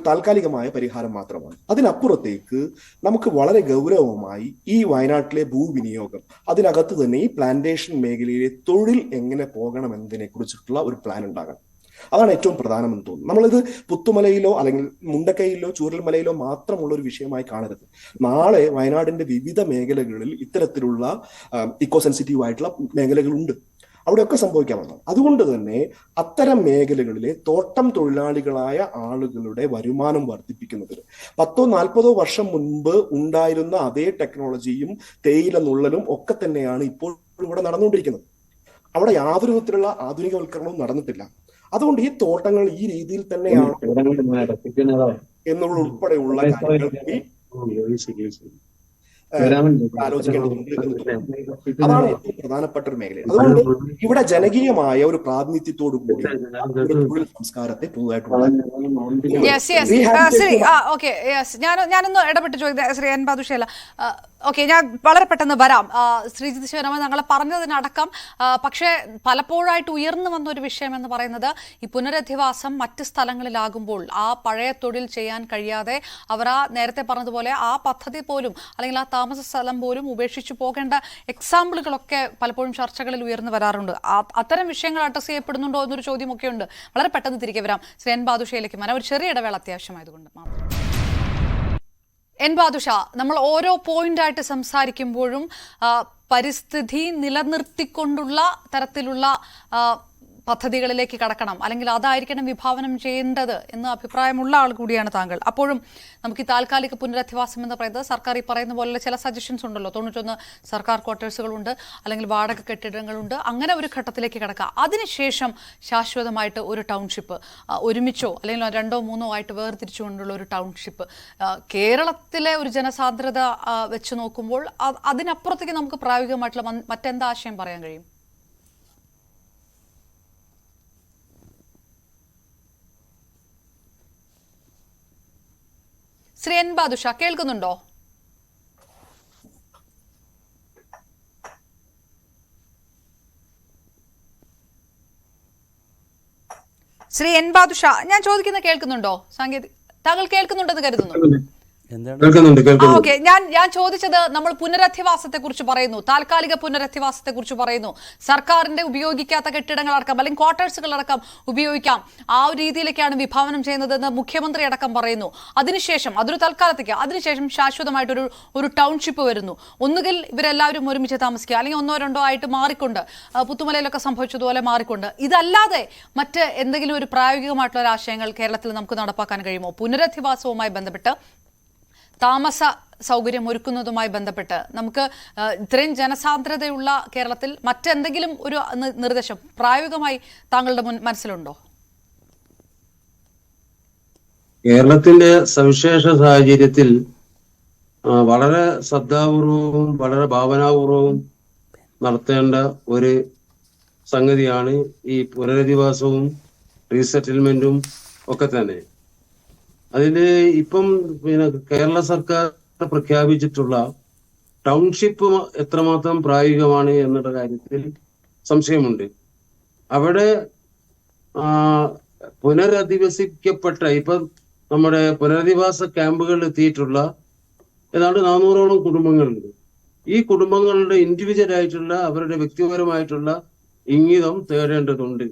താൽക്കാലികമായ പരിഹാരം മാത്രമാണ്. അതിനപ്പുറത്തേക്ക് നമുക്ക് വളരെ ഗൗരവമായി ഈ വയനാട്ടിലെ ഭൂവിനിയോഗം, അതിനകത്ത് തന്നെ ഈ പ്ലാന്റേഷൻ മേഖലയിലെ തൊഴിൽ എങ്ങനെ പോകണം എന്നതിനെ കുറിച്ചിട്ടുള്ള ഒരു പ്ലാൻ ഉണ്ടാകണം. അതാണ് ഏറ്റവും പ്രധാനമെന്ന് തോന്നുന്നു. നമ്മളിത് പുത്തുമലയിലോ അല്ലെങ്കിൽ മുണ്ടക്കയിലോ ചൂരൽമലയിലോ മാത്രമുള്ള ഒരു വിഷയമായി കാണരുത്. നാളെ വയനാടിന്റെ വിവിധ മേഖലകളിൽ ഇത്തരത്തിലുള്ള ഇക്കോ സെൻസിറ്റീവ് ആയിട്ടുള്ള മേഖലകളുണ്ട്, അവിടെയൊക്കെ സംഭവിക്കാവുന്നതാണ്. അതുകൊണ്ട് തന്നെ അത്തരം മേഖലകളിലെ തോട്ടം തൊഴിലാളികളായ ആളുകളുടെ വരുമാനം വർദ്ധിപ്പിക്കുന്നതിന് 10-40 വർഷം മുൻപ് ഉണ്ടായിരുന്ന അതേ ടെക്നോളജിയും തേയില നുള്ളലും ഒക്കെ തന്നെയാണ് ഇപ്പോൾ ഇവിടെ നടന്നുകൊണ്ടിരിക്കുന്നത്. അവിടെ യാതൊരു വിധത്തിലുള്ള ആധുനികവൽക്കരണവും നടന്നിട്ടില്ല. അതുകൊണ്ട് ഈ തോട്ടങ്ങൾ ഈ രീതിയിൽ തന്നെയാണ് എന്നുള്ള ഉൾപ്പെടെയുള്ള കാര്യങ്ങൾ ആലോചിക്കേണ്ടതുണ്ട്. അതാണ് ഏറ്റവും പ്രധാനപ്പെട്ട ഒരു മേഖല. അതുകൊണ്ട് ഇവിടെ ജനകീയമായ ഒരു പ്രാതിനിധ്യത്തോടു കൂടി ഒരു തൊഴിൽ സംസ്കാരത്തെ പുതുതായിട്ടുള്ള ഞാനൊന്ന് ഇടപെട്ട് ചോദിക്കുന്നത് ശ്രീ എൻ ബാദുഷയല്ല. ഓക്കെ, ഞാൻ വളരെ പെട്ടെന്ന് വരാം. ശ്രീജിത്ത് ശിവരാമൻ ഞങ്ങളെ പറഞ്ഞതിനടക്കം പക്ഷേ പലപ്പോഴായിട്ട് ഉയർന്നു വന്ന ഒരു വിഷയം എന്ന് പറയുന്നത് ഈ പുനരധിവാസം മറ്റ് സ്ഥലങ്ങളിലാകുമ്പോൾ ആ പഴയ തൊഴിൽ ചെയ്യാൻ കഴിയാതെ അവർ നേരത്തെ പറഞ്ഞതുപോലെ ആ പദ്ധതി പോലും അല്ലെങ്കിൽ ആ താമസ സ്ഥലം പോലും ഉപേക്ഷിച്ചു പോകേണ്ട എക്സാമ്പിളുകളൊക്കെ പലപ്പോഴും ചർച്ചകളിൽ ഉയർന്നു വരാറുണ്ട്. അത്തരം വിഷയങ്ങൾ അഡ്രസ് ചെയ്യപ്പെടുന്നുണ്ടോ എന്നൊരു ചോദ്യമൊക്കെ ഉണ്ട്. വളരെ പെട്ടെന്ന് തിരികെ വരാം. ശ്രീ എൻ ബാദുഷയിലേക്ക് വരാം. ഒരു ചെറിയ ഇടവേള അത്യാവശ്യമായതുകൊണ്ട് മാത്രം. എൻ ബാദുഷ, നമ്മൾ ഓരോ പോയിന്റായിട്ട് സംസാരിക്കുമ്പോഴും പരിസ്ഥിതി നിലനിർത്തിക്കൊണ്ടുള്ള തരത്തിലുള്ള പദ്ധതികളിലേക്ക് കടക്കണം, അല്ലെങ്കിൽ അതായിരിക്കണം വിഭാവനം ചെയ്യേണ്ടത് എന്ന് അഭിപ്രായമുള്ള ആൾ കൂടിയാണ് താങ്കൾ. അപ്പോഴും നമുക്ക് ഈ താൽക്കാലിക പുനരധിവാസം എന്ന് പറയുന്നത് സർക്കാർ ഈ പറയുന്ന പോലുള്ള ചില സജഷൻസ് ഉണ്ടല്ലോ, 91 സർക്കാർ ക്വാർട്ടേഴ്സുകളുണ്ട്, അല്ലെങ്കിൽ വാടക കെട്ടിടങ്ങളുണ്ട്, അങ്ങനെ ഒരു ഘട്ടത്തിലേക്ക് കിടക്കുക. അതിനുശേഷം ശാശ്വതമായിട്ട് ഒരു ടൗൺഷിപ്പ് ഒരുമിച്ചോ അല്ലെങ്കിൽ 2-3 ആയിട്ട് വേർതിരിച്ചുകൊണ്ടുള്ള ഒരു ടൗൺഷിപ്പ്. കേരളത്തിലെ ഒരു ജനസാന്ദ്രത വെച്ച് നോക്കുമ്പോൾ അതിനപ്പുറത്തേക്ക് നമുക്ക് പ്രായോഗികമായിട്ടുള്ള മറ്റെന്താ ആശയം പറയാൻ കഴിയും? ശ്രീ എൻ ബാദുഷ കേൾക്കുന്നുണ്ടോ? ശ്രീ എൻ ബാദുഷ, ഞാൻ ചോദിക്കുന്നത് കേൾക്കുന്നുണ്ടോ? താങ്കൾ കേൾക്കുന്നുണ്ടെന്ന് കരുതുന്നു. ഓക്കെ, ഞാൻ ചോദിച്ചത്, നമ്മൾ പുനരധിവാസത്തെ കുറിച്ച് പറയുന്നു, താൽക്കാലിക പുനരധിവാസത്തെ കുറിച്ച് പറയുന്നു, സർക്കാരിന്റെ ഉപയോഗിക്കാത്ത കെട്ടിടങ്ങളടക്കം അല്ലെങ്കിൽ ക്വാർട്ടേഴ്സുകളടക്കം ഉപയോഗിക്കാം, ആ ഒരു രീതിയിലേക്കാണ് വിഭാവനം ചെയ്യുന്നതെന്ന് മുഖ്യമന്ത്രി അടക്കം പറയുന്നു. അതിനുശേഷം അതൊരു തൽക്കാലത്തേക്ക്, അതിനുശേഷം ശാശ്വതമായിട്ടൊരു ടൗൺഷിപ്പ് വരുന്നു. ഒന്നുകിൽ ഇവരെല്ലാവരും ഒരുമിച്ച് താമസിക്കുക, അല്ലെങ്കിൽ ഒന്നോ രണ്ടോ ആയിട്ട് മാറിക്കൊണ്ട്, പുത്തുമലയിലൊക്കെ സംഭവിച്ചതുപോലെ മാറിക്കൊണ്ട്. ഇതല്ലാതെ മറ്റ് എന്തെങ്കിലും ഒരു പ്രായോഗികമായിട്ടുള്ള ആശയങ്ങൾ കേരളത്തിൽ നമുക്ക് നടപ്പാക്കാൻ കഴിയുമോ? പുനരധിവാസവുമായി ബന്ധപ്പെട്ട്, താമസ സൗകര്യം ഒരുക്കുന്നതുമായി ബന്ധപ്പെട്ട് നമുക്ക് ഇത്രയും ജനസാന്ദ്രതയുള്ള കേരളത്തിൽ മറ്റെന്തെങ്കിലും ഒരു നിർദ്ദേശം പ്രായോഗികമായി താങ്കളുടെ മനസ്സിലുണ്ടോ? കേരളത്തിന്റെ സവിശേഷ സാഹചര്യത്തിൽ വളരെ ശ്രദ്ധാപൂർവവും വളരെ ഭാവനാപൂർവവും നടത്തേണ്ട ഒരു സംഗതിയാണ് ഈ പുനരധിവാസവും റീസെറ്റിൽമെന്റും ഒക്കെ തന്നെ. അതില് ഇപ്പം കേരള സർക്കാർ പ്രഖ്യാപിച്ചിട്ടുള്ള ടൗൺഷിപ്പ് എത്രമാത്രം പ്രായോഗികമാണ് എന്നുള്ള കാര്യത്തിൽ സംശയമുണ്ട്. അവിടെ പുനരധിവസിക്കപ്പെട്ട, ഇപ്പൊ നമ്മുടെ പുനരധിവാസ ക്യാമ്പുകളിൽ എത്തിയിട്ടുള്ള ഏതാണ്ട് 400ഓളം കുടുംബങ്ങളുണ്ട്. ഈ കുടുംബങ്ങളുടെ ഇൻഡിവിജ്വൽ ആയിട്ടുള്ള അവരുടെ വ്യക്തിപരമായിട്ടുള്ള ഇംഗിതം തേടേണ്ടതുണ്ട്.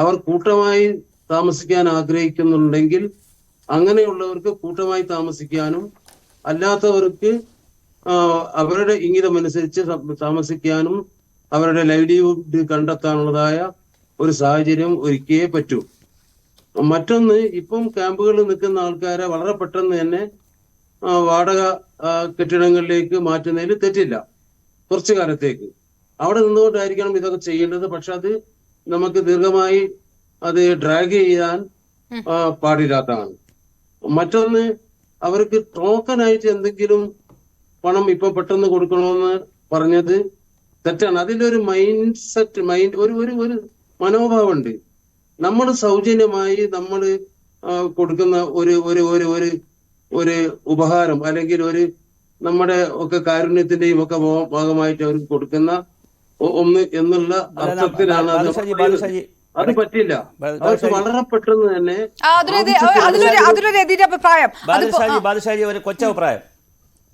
അവർ കൂട്ടമായി താമസിക്കാൻ ആഗ്രഹിക്കുന്നുണ്ടെങ്കിൽ അങ്ങനെയുള്ളവർക്ക് കൂട്ടമായി താമസിക്കാനും, അല്ലാത്തവർക്ക് അവരുടെ ഇംഗിതമനുസരിച്ച് താമസിക്കാനും അവരുടെ ലൈവ്ലിഹുഡ് കണ്ടെത്താനുള്ളതായ ഒരു സാഹചര്യം ഒരുക്കിയേ പറ്റൂ. മറ്റൊന്ന്, ഇപ്പം ക്യാമ്പുകളിൽ നിൽക്കുന്ന ആൾക്കാരെ വളരെ പെട്ടെന്ന് തന്നെ വാടക കെട്ടിടങ്ങളിലേക്ക് മാറ്റുന്നതിൽ തെറ്റില്ല. കുറച്ചു കാലത്തേക്ക് അവിടെ നിന്നുകൊണ്ടായിരിക്കണം ഇതൊക്കെ ചെയ്യേണ്ടത്. പക്ഷെ അത് നമുക്ക് ദീർഘമായി അത് ഡ്രാഗ് ചെയ്യാൻ പാടില്ലാത്തതാണ്. മറ്റൊന്ന്, അവർക്ക് ടോക്കനായിട്ട് എന്തെങ്കിലും പണം ഇപ്പൊ പെട്ടെന്ന് കൊടുക്കണമെന്ന് പറഞ്ഞത് തെറ്റാണ്. അതിലൊരു മൈൻഡ് സെറ്റ്, ഒരു മനോഭാവമുണ്ട്. നമ്മൾ സൗജന്യമായി നമ്മൾ കൊടുക്കുന്ന ഒരു ഉപഹാരം, അല്ലെങ്കിൽ നമ്മുടെ ഒക്കെ കാരുണ്യത്തിന്റെയും ഒക്കെ ഭാഗമായിട്ട് അവർക്ക് കൊടുക്കുന്ന ഒന്ന് എന്നുള്ള അർത്ഥത്തിലാണ് അത് പറ്റില്ല. അവർക്ക് വളരെ പെട്ടെന്ന് തന്നെ ഒരു കൊച്ചഭിപ്രായം.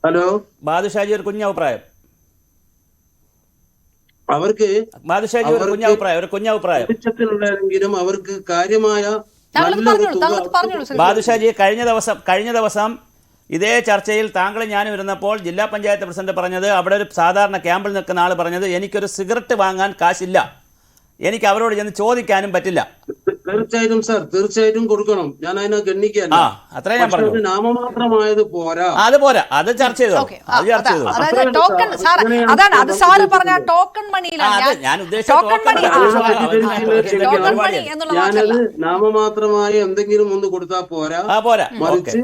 ഹലോ ബാദുഷാജി, ഒരു കുഞ്ഞഭിപ്രായം. അവർക്ക് കുഞ്ഞഭിപ്രായം അവർക്ക് കാര്യമായ ബാദുഷാജി, കഴിഞ്ഞ ദിവസം ഇതേ ചർച്ചയിൽ താങ്കളും ഞാനും ഇരുന്നപ്പോൾ ജില്ലാ പഞ്ചായത്ത് പ്രസിഡന്റ് പറഞ്ഞത്, അവിടെ ഒരു സാധാരണ ക്യാമ്പിൽ നിൽക്കുന്ന ആൾ പറഞ്ഞത്, എനിക്കൊരു സിഗരറ്റ് വാങ്ങാൻ കാശില്ല, എനിക്ക് അവരോട് ചെന്ന് ചോദിക്കാനും പറ്റില്ല. തീർച്ചയായിട്ടും സാർ, തീർച്ചയായിട്ടും കൊടുക്കണം. ഞാൻ അതിനെ ഗണ്ണിക്കാല്ല. നാമമാത്രമായത് പോരാ, അത് പോരാ, അത് ചർച്ച ചെയ്തോ. ഞാനത് നാമമാത്രമായി എന്തെങ്കിലും ഒന്ന് കൊടുത്താൽ പോരാ, മറിച്ച്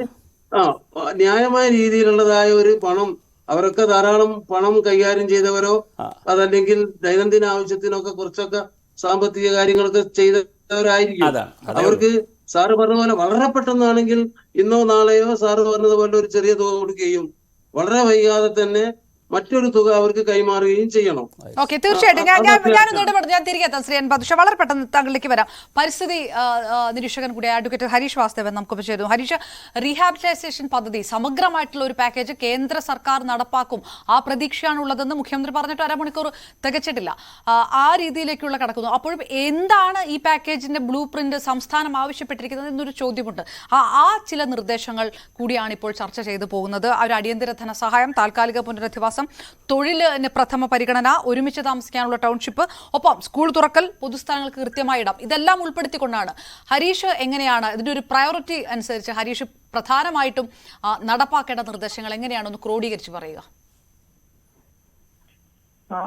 ന്യായമായ രീതിയിലുള്ളതായ ഒരു പണം, അവരൊക്കെ ധാരാളം പണം കൈകാര്യം ചെയ്തവരോ അതല്ലെങ്കിൽ ദൈനംദിന ആവശ്യത്തിനൊക്കെ കുറച്ചൊക്കെ സാമ്പത്തിക കാര്യങ്ങളൊക്കെ ചെയ്തവരായിരിക്കും. അവർക്ക് സാറ് പറഞ്ഞ പോലെ വളരെ പെട്ടെന്നാണെങ്കിൽ ഇന്നോ നാളെയോ സാറ് പറഞ്ഞതുപോലെ ഒരു ചെറിയ തുക കൊടുക്കുകയും വളരെ വൈകാതെ തന്നെ മറ്റൊരു തുക അവർക്ക് കൈമാറുകയും ചെയ്യണം. ഓക്കെ, തീർച്ചയായിട്ടും ഞാൻ തിരികെ എത്താം. ശ്രീ എൻ ബാദുഷ, വളരെ പെട്ടെന്ന് താങ്കളിലേക്ക് വരാം. പരിസ്ഥിതി നിരീക്ഷകൻ കൂടി അഡ്വക്കേറ്റ് ഹരീഷ് വാസ്തവൻ നമുക്കൊപ്പം ചെയ്തു. ഹരീഷ്, റീഹാബിലിറ്റൈസേഷൻ പദ്ധതി സമഗ്രമായിട്ടുള്ള ഒരു പാക്കേജ് കേന്ദ്ര സർക്കാർ നടപ്പാക്കും, ആ പ്രതീക്ഷയാണുള്ളതെന്ന് മുഖ്യമന്ത്രി പറഞ്ഞിട്ട് അരമണിക്കൂർ തികച്ചിട്ടില്ല. ആ രീതിയിലേക്കുള്ള കടക്കുന്നു. അപ്പോഴും എന്താണ് ഈ പാക്കേജിന്റെ ബ്ലൂ പ്രിന്റ് സംസ്ഥാനം ആവശ്യപ്പെട്ടിരിക്കുന്നത് എന്നൊരു ചോദ്യമുണ്ട്. ആ ചില നിർദ്ദേശങ്ങൾ കൂടിയാണ് ഇപ്പോൾ ചർച്ച ചെയ്തു പോകുന്നത്. ഒരു അടിയന്തര ധനസഹായം, താൽക്കാലിക പുനരധിവാസം, തൊഴിലിന് പ്രഥമ പരിഗണന, ഒരുമിച്ച് താമസിക്കാനുള്ള ടൗൺഷിപ്പ്, ഒപ്പം സ്കൂൾ തുറക്കൽ, പൊതുസ്ഥലങ്ങൾക്ക് കൃത്യമായ ഇടം, ഇതെല്ലാം ഉൾപ്പെടുത്തിക്കൊണ്ടാണ്. ഹരീഷ്, എങ്ങനെയാണ് ഇതിന്റെ ഒരു പ്രയോറിറ്റി അനുസരിച്ച് ഹരീഷ് പ്രധാനമായിട്ടും നടപ്പാക്കേണ്ട നിർദ്ദേശങ്ങൾ എങ്ങനെയാണെന്ന് ക്രോഡീകരിച്ച് പറയുക?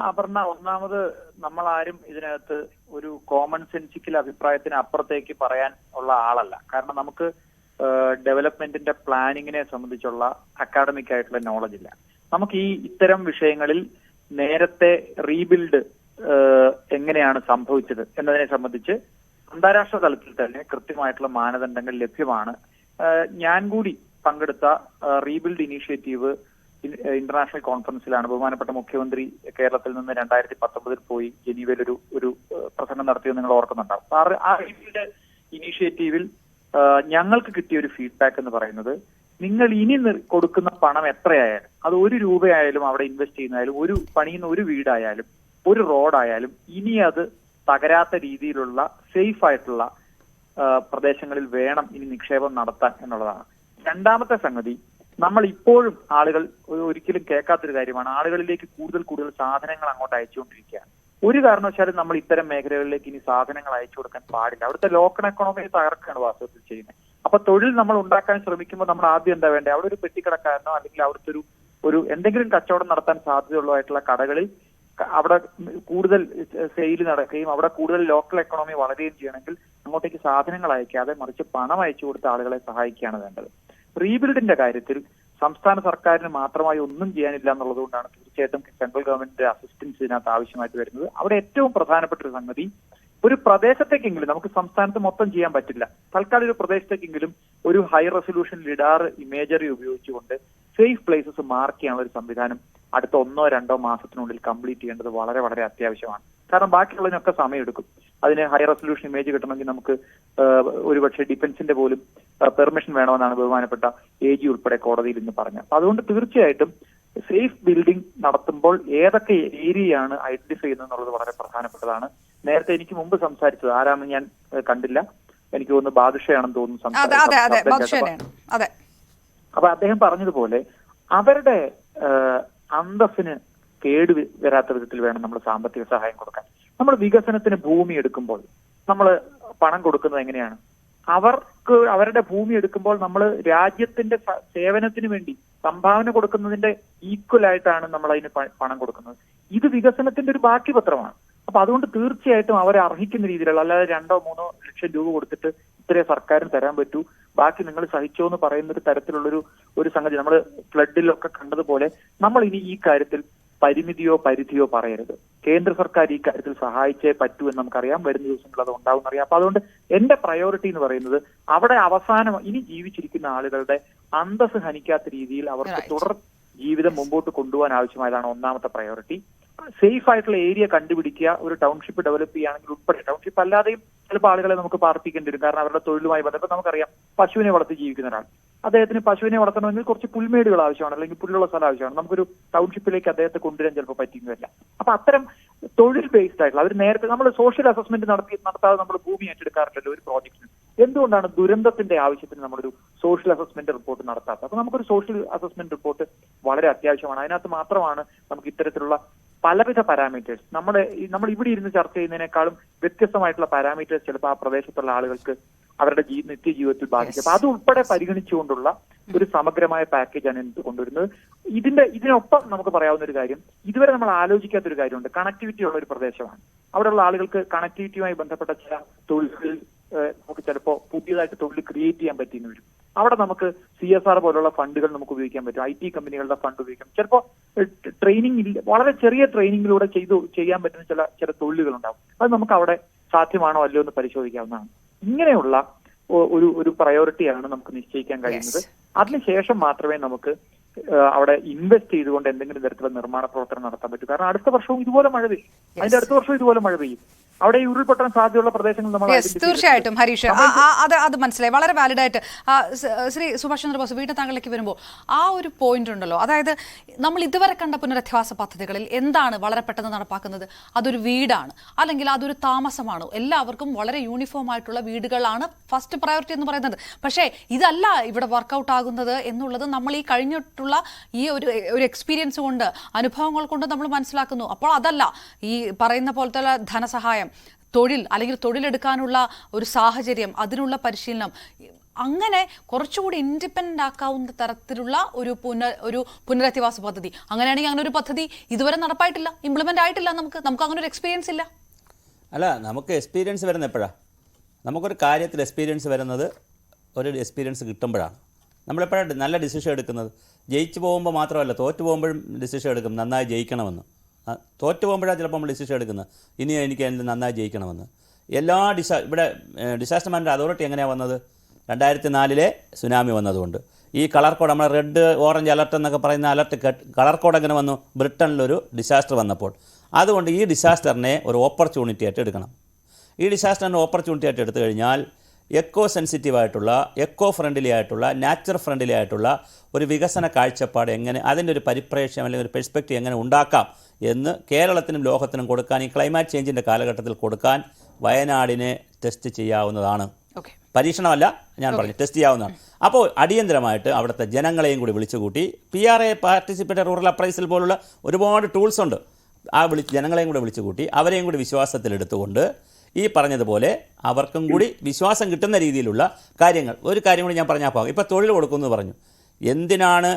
അപർണ, ഒന്നാമത് നമ്മളാരും ഇതിനകത്ത് ഒരു കോമൺ സെൻസിക്കൽ അഭിപ്രായത്തിന് അപ്പുറത്തേക്ക് പറയാൻ ഉള്ള ആളല്ല. കാരണം നമുക്ക് ഡെവലപ്മെന്റിന്റെ പ്ലാനിങ്ങിനെ സംബന്ധിച്ചുള്ള അക്കാഡമിക് ആയിട്ടുള്ള നോളജ് ഇല്ല. നമുക്ക് ഇത്തരം വിഷയങ്ങളിൽ നേരത്തെ റീബിൽഡ് എങ്ങനെയാണ് സംഭവിച്ചത് എന്നതിനെ സംബന്ധിച്ച് അന്താരാഷ്ട്ര തലത്തിൽ തന്നെ കൃത്യമായിട്ടുള്ള മാനദണ്ഡങ്ങൾ ലഭ്യമാണ്. ഞാൻ കൂടി പങ്കെടുത്ത റീബിൽഡ് ഇനീഷ്യേറ്റീവ് ഇന്റർനാഷണൽ കോൺഫറൻസിലാണ് ബഹുമാനപ്പെട്ട മുഖ്യമന്ത്രി കേരളത്തിൽ നിന്ന് 2019 പോയി ജനീവയിൽ ഒരു പ്രസംഗം നടത്തിയത് നിങ്ങൾ ഓർക്കുന്നുണ്ടാവും. ആ റീബിൽഡ് ഇനീഷ്യേറ്റീവിൽ ഞങ്ങൾക്ക് കിട്ടിയ ഒരു ഫീഡ്ബാക്ക് എന്ന് പറയുന്നത്, നിങ്ങൾ ഇനി കൊടുക്കുന്ന പണം എത്രയായാലും, അത് 1 രൂപയായാലും അവിടെ ഇൻവെസ്റ്റ് ചെയ്യുന്നതായാലും, ഒരു പണിയുന്ന ഒരു വീടായാലും ഒരു റോഡായാലും, ഇനി അത് തകരാത്ത രീതിയിലുള്ള സേഫ് ആയിട്ടുള്ള പ്രദേശങ്ങളിൽ വേണം ഇനി നിക്ഷേപം നടത്താൻ എന്നുള്ളതാണ്. രണ്ടാമത്തെ സംഗതി, നമ്മൾ ഇപ്പോഴും ആളുകൾ ഒരിക്കലും കേൾക്കാത്തൊരു കാര്യമാണ്, ആളുകളിലേക്ക് കൂടുതൽ സാധനങ്ങൾ അങ്ങോട്ട് അയച്ചുകൊണ്ടിരിക്കുകയാണ്. ഒരു കാരണവശാലും നമ്മൾ ഇത്തരം മേഖലകളിലേക്ക് ഇനി സാധനങ്ങൾ അയച്ചു കൊടുക്കാൻ പാടില്ല. അവിടുത്തെ ലോക്കൽ എക്കണോമിയെ തകർക്കുകയാണ് വാസ്തവത്തിൽ ചെയ്യുന്നത്. അപ്പൊ തൊഴിൽ നമ്മൾ ഉണ്ടാക്കാൻ ശ്രമിക്കുമ്പോൾ നമ്മൾ ആദ്യം എന്താ വേണ്ടത്, അവിടെ ഒരു പെട്ടിക്കടക്കാരനോ അല്ലെങ്കിൽ അവിടുത്തെ ഒരു എന്തെങ്കിലും കച്ചവടം നടത്താൻ സാധ്യതയുള്ളതായിട്ടുള്ള കടകളിൽ അവിടെ കൂടുതൽ സെയിൽ നടക്കുകയും അവിടെ കൂടുതൽ ലോക്കൽ എക്കണോമി വളരുകയും ചെയ്യണമെങ്കിൽ അങ്ങോട്ടേക്ക് സാധനങ്ങൾ അയക്കാതെ മറിച്ച് പണം അയച്ചു കൊടുത്ത ആളുകളെ സഹായിക്കുകയാണ് വേണ്ടത്. റീബിൽഡിന്റെ കാര്യത്തിൽ സംസ്ഥാന സർക്കാരിന് മാത്രമായി ഒന്നും ചെയ്യാനില്ല എന്നുള്ളത് കൊണ്ടാണ് തീർച്ചയായിട്ടും സെൻട്രൽ ഗവൺമെന്റിന്റെ അസിസ്റ്റൻസ് ഇതിനകത്ത് ആവശ്യമായിട്ട് വരുന്നത്. അവിടെ ഏറ്റവും പ്രധാനപ്പെട്ട ഒരു സംഗതി, ഒരു പ്രദേശത്തേക്കെങ്കിലും, നമുക്ക് സംസ്ഥാനത്ത് മൊത്തം ചെയ്യാൻ പറ്റില്ല, തൽക്കാലം ഒരു പ്രദേശത്തേക്കെങ്കിലും ഒരു ഹൈ റെസൊല്യൂഷൻ ലിഡാർ ഇമേജറി ഉപയോഗിച്ചുകൊണ്ട് സേഫ് പ്ലേസസ് മാർക്ക് ചെയ്യാനുള്ള ഒരു സംവിധാനം അടുത്ത 1-2 മാസത്തിനുള്ളിൽ കംപ്ലീറ്റ് ചെയ്യേണ്ടത് വളരെ വളരെ അത്യാവശ്യമാണ്. കാരണം ബാക്കിയുള്ളതിനൊക്കെ സമയമെടുക്കും. അതിന് ഹൈ റെസൊല്യൂഷൻ ഇമേജ് കിട്ടണമെങ്കിൽ നമുക്ക് ഒരുപക്ഷെ ഡിഫൻസിന്റെ പോലും പെർമിഷൻ വേണമെന്നാണ് ബഹുമാനപ്പെട്ട AG ഉൾപ്പെടെ കോടതിയിൽ ഇന്ന് പറഞ്ഞത്. അപ്പൊ അതുകൊണ്ട് തീർച്ചയായിട്ടും സേഫ് ബിൽഡിംഗ് നടത്തുമ്പോൾ ഏതൊക്കെ ഏരിയയാണ് ഐഡന്റിഫൈ ചെയ്യുന്നത് എന്നുള്ളത് വളരെ പ്രധാനപ്പെട്ടതാണ്. നേരത്തെ എനിക്ക് മുമ്പ് സംസാരിച്ചത് ആരാണെന്ന് ഞാൻ കണ്ടില്ല, എനിക്ക് തോന്നുന്നു ബാദുഷയാണെന്ന് തോന്നുന്നു. അപ്പൊ അദ്ദേഹം പറഞ്ഞതുപോലെ അവരുടെ അന്തസ്സിന് കേട് വരാത്ത വിധത്തിൽ വേണം നമ്മൾ സാമ്പത്തിക സഹായം കൊടുക്കാൻ. നമ്മൾ വികസനത്തിന് ഭൂമി എടുക്കുമ്പോൾ നമ്മൾ പണം കൊടുക്കുന്നത് എങ്ങനെയാണ്? അവർക്ക് അവരുടെ ഭൂമി എടുക്കുമ്പോൾ നമ്മൾ രാജ്യത്തിന്റെ സേവനത്തിന് വേണ്ടി സംഭാവന കൊടുക്കുന്നതിന്റെ ഈക്വൽ ആയിട്ടാണ് നമ്മൾ അതിന് പണം കൊടുക്കുന്നത്. ഇത് വികസനത്തിന്റെ ഒരു ബാക്കി പത്രമാണ്. അപ്പൊ അതുകൊണ്ട് തീർച്ചയായിട്ടും അവരെ അർഹിക്കുന്ന രീതിയിലുള്ള, അല്ലാതെ 2-3 ലക്ഷം രൂപ കൊടുത്തിട്ട് ഇത്രേ സർക്കാരിന് തരാൻ പറ്റൂ, ബാക്കി നിങ്ങൾ സഹിച്ചോ എന്ന് പറയുന്ന ഒരു തരത്തിലുള്ളൊരു സംഗതി നമ്മൾ ഫ്ലഡിലൊക്കെ കണ്ടതുപോലെ നമ്മൾ ഇനി ഈ കാര്യത്തിൽ പരിധിയോ പറയരുത്. കേന്ദ്ര സർക്കാർ ഈ കാര്യത്തിൽ സഹായിച്ചേ പറ്റൂ എന്ന് നമുക്കറിയാം. വരുന്ന ദിവസങ്ങളിൽ അത് ഉണ്ടാവും അറിയാം. അപ്പൊ അതുകൊണ്ട് എന്റെ പ്രയോറിറ്റി എന്ന് പറയുന്നത് അവിടെ അവസാനം ഇനി ജീവിച്ചിരിക്കുന്ന ആളുകളുടെ അന്തസ് ഹനിക്കാത്ത രീതിയിൽ അവർക്ക് തുടർ ജീവിതം മുമ്പോട്ട് കൊണ്ടുപോകാൻ ആവശ്യമായതാണ് ഒന്നാമത്തെ പ്രയോറിറ്റി. സേഫ് ആയിട്ടുള്ള ഏരിയ കണ്ടുപിടിക്കുക, ഒരു ടൗൺഷിപ്പ് ഡെവലപ്പ് ചെയ്യുകയാണെങ്കിൽ ഉൾപ്പെടെ, ടൗൺഷിപ്പ് അല്ലാതെയും ചിലപ്പോൾ ആളുകളെ നമുക്ക് പാർപ്പിക്കേണ്ടി വരും. കാരണം അവരുടെ തൊഴിലുമായി ബന്ധപ്പെട്ട് നമുക്കറിയാം, പശുവിനെ വളർത്തി ജീവിക്കുന്ന ഒരാൾ, അദ്ദേഹത്തിന് പശുവിനെ വളർത്തണമെങ്കിൽ കുറച്ച് പുൽമേടുകൾ ആവശ്യമാണ്, അല്ലെങ്കിൽ പുല്ലുള്ള സ്ഥലം ആവശ്യമാണ്. നമുക്കൊരു ടൗൺഷിപ്പിലേക്ക് അദ്ദേഹത്തെ കൊണ്ടുവരാൻ ചിലപ്പോൾ പറ്റുന്നില്ല. അപ്പൊ അത്തരം തൊഴിൽ ബേസ്ഡ് ആയിട്ടുള്ള, അവർ നേരത്തെ നമ്മൾ സോഷ്യൽ അസസ്മെന്റ് നടത്താതെ നമ്മൾ ഭൂമി ഏറ്റെടുക്കാറില്ലല്ലോ ഒരു പ്രോജക്റ്റിന്. എന്തുകൊണ്ടാണ് ദുരന്തത്തിന്റെ ആവശ്യത്തിന് നമ്മളൊരു സോഷ്യൽ അസസ്മെന്റ് റിപ്പോർട്ട് നടത്താത്തത്? അപ്പൊ നമുക്കൊരു സോഷ്യൽ അസസ്മെന്റ് റിപ്പോർട്ട് വളരെ അത്യാവശ്യമാണ്. അതിനകത്ത് മാത്രമാണ് നമുക്ക് ഇത്തരത്തിലുള്ള പലവിധ പാരാമീറ്റേഴ്സ്, നമ്മൾ ഇവിടെ ഇരുന്ന് ചർച്ച ചെയ്യുന്നതിനേക്കാളും വ്യത്യസ്തമായിട്ടുള്ള പാരാമീറ്റേഴ്സ് ചിലപ്പോൾ ആ പ്രദേശത്തുള്ള ആളുകൾക്ക് അവരുടെ നിത്യജീവിതത്തിൽ ബാധിക്കും. അപ്പൊ അത് ഉൾപ്പെടെ പരിഗണിച്ചുകൊണ്ടുള്ള ഒരു സമഗ്രമായ പാക്കേജാണ് എനിക്ക് കൊണ്ടുവരുന്നത്. ഇതിനൊപ്പം നമുക്ക് പറയാവുന്ന ഒരു കാര്യം, ഇതുവരെ നമ്മൾ ആലോചിക്കാത്തൊരു കാര്യമുണ്ട്. കണക്ടിവിറ്റി ഉള്ള ഒരു പ്രദേശമാണ്. അവിടെയുള്ള ആളുകൾക്ക് കണക്ടിവിറ്റിയുമായി ബന്ധപ്പെട്ട ചില തൊഴിലുകൾ നമുക്ക് ചിലപ്പോൾ പുതിയതായിട്ട് തൊഴിൽ ക്രിയേറ്റ് ചെയ്യാൻ പറ്റിയെന്ന് വരും. അവിടെ നമുക്ക് CSR പോലുള്ള ഫണ്ടുകൾ നമുക്ക് ഉപയോഗിക്കാൻ പറ്റും, IT കമ്പനികളുടെ ഫണ്ട് ഉപയോഗിക്കാം. ചിലപ്പോൾ ട്രെയിനിങ് വളരെ ചെറിയ ട്രെയിനിങ്ങിലൂടെ ചെയ്യാൻ പറ്റുന്ന ചില തൊഴിലുകൾ ഉണ്ടാവും. അത് നമുക്ക് അവിടെ സാധ്യമാണോ അല്ലയോ എന്ന് പരിശോധിക്കാവുന്നതാണ്. ഇങ്ങനെയുള്ള ഒരു പ്രയോറിറ്റിയാണ് നമുക്ക് നിശ്ചയിക്കാൻ കഴിയുന്നത്. അതിനുശേഷം മാത്രമേ നമുക്ക് അവിടെ ഇൻവെസ്റ്റ് ചെയ്തുകൊണ്ട് എന്തെങ്കിലും തരത്തിലുള്ള നിർമ്മാണ പ്രവർത്തനം നടത്താൻ പറ്റും. കാരണം അടുത്ത വർഷവും ഇതുപോലെ മഴ പെയ്യും, അതിന്റെ അടുത്ത വർഷവും ഇതുപോലെ മഴ പെയ്യും. അവിടെ ഉരുൾപൊട്ടാൻ സാധ്യതയുള്ള പ്രദേശങ്ങൾ നമ്മൾ തീർച്ചയായിട്ടും ഹരീഷ് അത് മനസ്സിലായി, വളരെ വാലിഡ് ആയിട്ട്. ശ്രീ സുഭാഷ് ചന്ദ്രബോസ്, വീണ്ടും താങ്കളിലേക്ക് വരുമ്പോൾ ആ ഒരു പോയിന്റ് ഉണ്ടല്ലോ, അതായത് നമ്മൾ ഇതുവരെ കണ്ട പുനരധിവാസ പദ്ധതികളിൽ എന്താണ് വളരെ പെട്ടെന്ന് നടപ്പാക്കുന്നത്? അതൊരു വീടാണ്, അല്ലെങ്കിൽ അതൊരു താമസമാണ്. എല്ലാവർക്കും വളരെ യൂണിഫോം ആയിട്ടുള്ള വീടുകളാണ് ഫസ്റ്റ് പ്രയോറിറ്റി എന്ന് പറയുന്നത്. പക്ഷേ ഇതല്ല ഇവിടെ വർക്കൗട്ട് ആകുന്നത് എന്നുള്ളത് നമ്മൾ ഈ കഴിഞ്ഞിട്ടുള്ള ഈ ഒരു എക്സ്പീരിയൻസ് കൊണ്ട്, അനുഭവങ്ങൾ കൊണ്ട് നമ്മൾ മനസ്സിലാക്കുന്നു. അപ്പോൾ അതല്ല ഈ പറയുന്ന പോലത്തെ ധനസഹായം, തൊഴിൽ അല്ലെങ്കിൽ തൊഴിലെടുക്കാനുള്ള ഒരു സാഹചര്യം, അതിനുള്ള പരിശീലനം, അങ്ങനെ കുറച്ചുകൂടി ഇൻഡിപെൻഡന്റ് ആക്കാവുന്ന തരത്തിലുള്ള ഒരു പുനരധിവാസ പദ്ധതി, അങ്ങനെയാണെങ്കിൽ അങ്ങനെ ഒരു പദ്ധതി ഇതുവരെ നടപ്പായിട്ടില്ല, ഇംപ്ലിമെന്റ് ആയിട്ടില്ല. നമുക്ക് അങ്ങനെ ഒരു എക്സ്പീരിയൻസ് ഇല്ല. അല്ല, നമുക്ക് എക്സ്പീരിയൻസ് വരുന്നത് എപ്പോഴാണ്? നമുക്കൊരു കാര്യത്തിൽ എക്സ്പീരിയൻസ് വരുന്നത് ഒരു എക്സ്പീരിയൻസ് കിട്ടുമ്പോഴാണ്. നമ്മളെപ്പോഴാണ് നല്ല ഡിസിഷൻ എടുക്കുന്നത്? ജയിച്ചു പോകുമ്പോൾ മാത്രമല്ല, തോറ്റു പോകുമ്പോഴും ഡിസിഷൻ എടുക്കും നന്നായി ജയിക്കണമെന്ന്. തോറ്റു പോകുമ്പോഴാണ് ചിലപ്പോൾ നമ്മൾ ഡിസിഷൻ എടുക്കുന്നത് ഇനി എനിക്ക് നന്നായി ജയിക്കണമെന്ന്. എല്ലാ ഇവിടെ ഡിസാസ്റ്റർ മാനേജ്മെൻറ്റ് അതോറിറ്റി എങ്ങനെയാണ് വന്നത്? 2004 സുനാമി വന്നതുകൊണ്ട്. ഈ കളർ കോഡ്, നമ്മുടെ റെഡ് ഓറഞ്ച് അലർട്ട് എന്നൊക്കെ പറയുന്ന അലർട്ട് കളർ കോഡ് എങ്ങനെ വന്നു? ബ്രിട്ടനിലൊരു ഡിസാസ്റ്റർ വന്നപ്പോൾ. അതുകൊണ്ട് ഈ ഡിസാസ്റ്ററിനെ ഒരു ഓപ്പർച്യൂണിറ്റി ആയിട്ട് എടുക്കണം. ഈ ഡിസാസ്റ്ററിനെ ഓപ്പർച്യൂണിറ്റി ആയിട്ട് എടുത്തു കഴിഞ്ഞാൽ എക്കോ സെൻസിറ്റീവ് ആയിട്ടുള്ള, എക്കോ ഫ്രണ്ട്ലി ആയിട്ടുള്ള, നാച്ചർ ഫ്രണ്ട്ലി ആയിട്ടുള്ള ഒരു വികസന കാഴ്ചപ്പാട് എങ്ങനെ, അതിൻ്റെ ഒരു പരിപ്രേക്ഷ്യം അല്ലെങ്കിൽ ഒരു പെർസ്പെക്റ്റീവ് എങ്ങനെ ഉണ്ടാക്കാം എന്ന് കേരളത്തിനും ലോകത്തിനും കൊടുക്കാൻ, ഈ ക്ലൈമാറ്റ് ചേഞ്ചിൻ്റെ കാലഘട്ടത്തിൽ കൊടുക്കാൻ വയനാടിനെ ടെസ്റ്റ് ചെയ്യാവുന്നതാണ്. പരീക്ഷണമല്ല, ഞാൻ പറഞ്ഞു, ടെസ്റ്റ് ചെയ്യാവുന്നതാണ്. അപ്പോൾ അടിയന്തരമായിട്ട് അവിടുത്തെ ജനങ്ങളെയും കൂടി വിളിച്ചുകൂട്ടി PRA പാർട്ടിസിപ്പേറ്ററി റൂറൽ അപ്രൈസൽ പോലുള്ള ഒരുപാട് ടൂൾസ് ഉണ്ട്. ആ ജനങ്ങളെയും കൂടി വിളിച്ചുകൂട്ടി അവരെയും കൂടി വിശ്വാസത്തിലെടുത്തുകൊണ്ട് ഈ പറഞ്ഞതുപോലെ അവർക്കും കൂടി വിശ്വാസം കിട്ടുന്ന രീതിയിലുള്ള കാര്യങ്ങൾ, ഒരു കാര്യം കൂടി ഞാൻ പറഞ്ഞാൽ പോകാം. ഇപ്പോൾ തൊഴിൽ കൊടുക്കുമെന്ന് പറഞ്ഞു. എന്തിനാണ്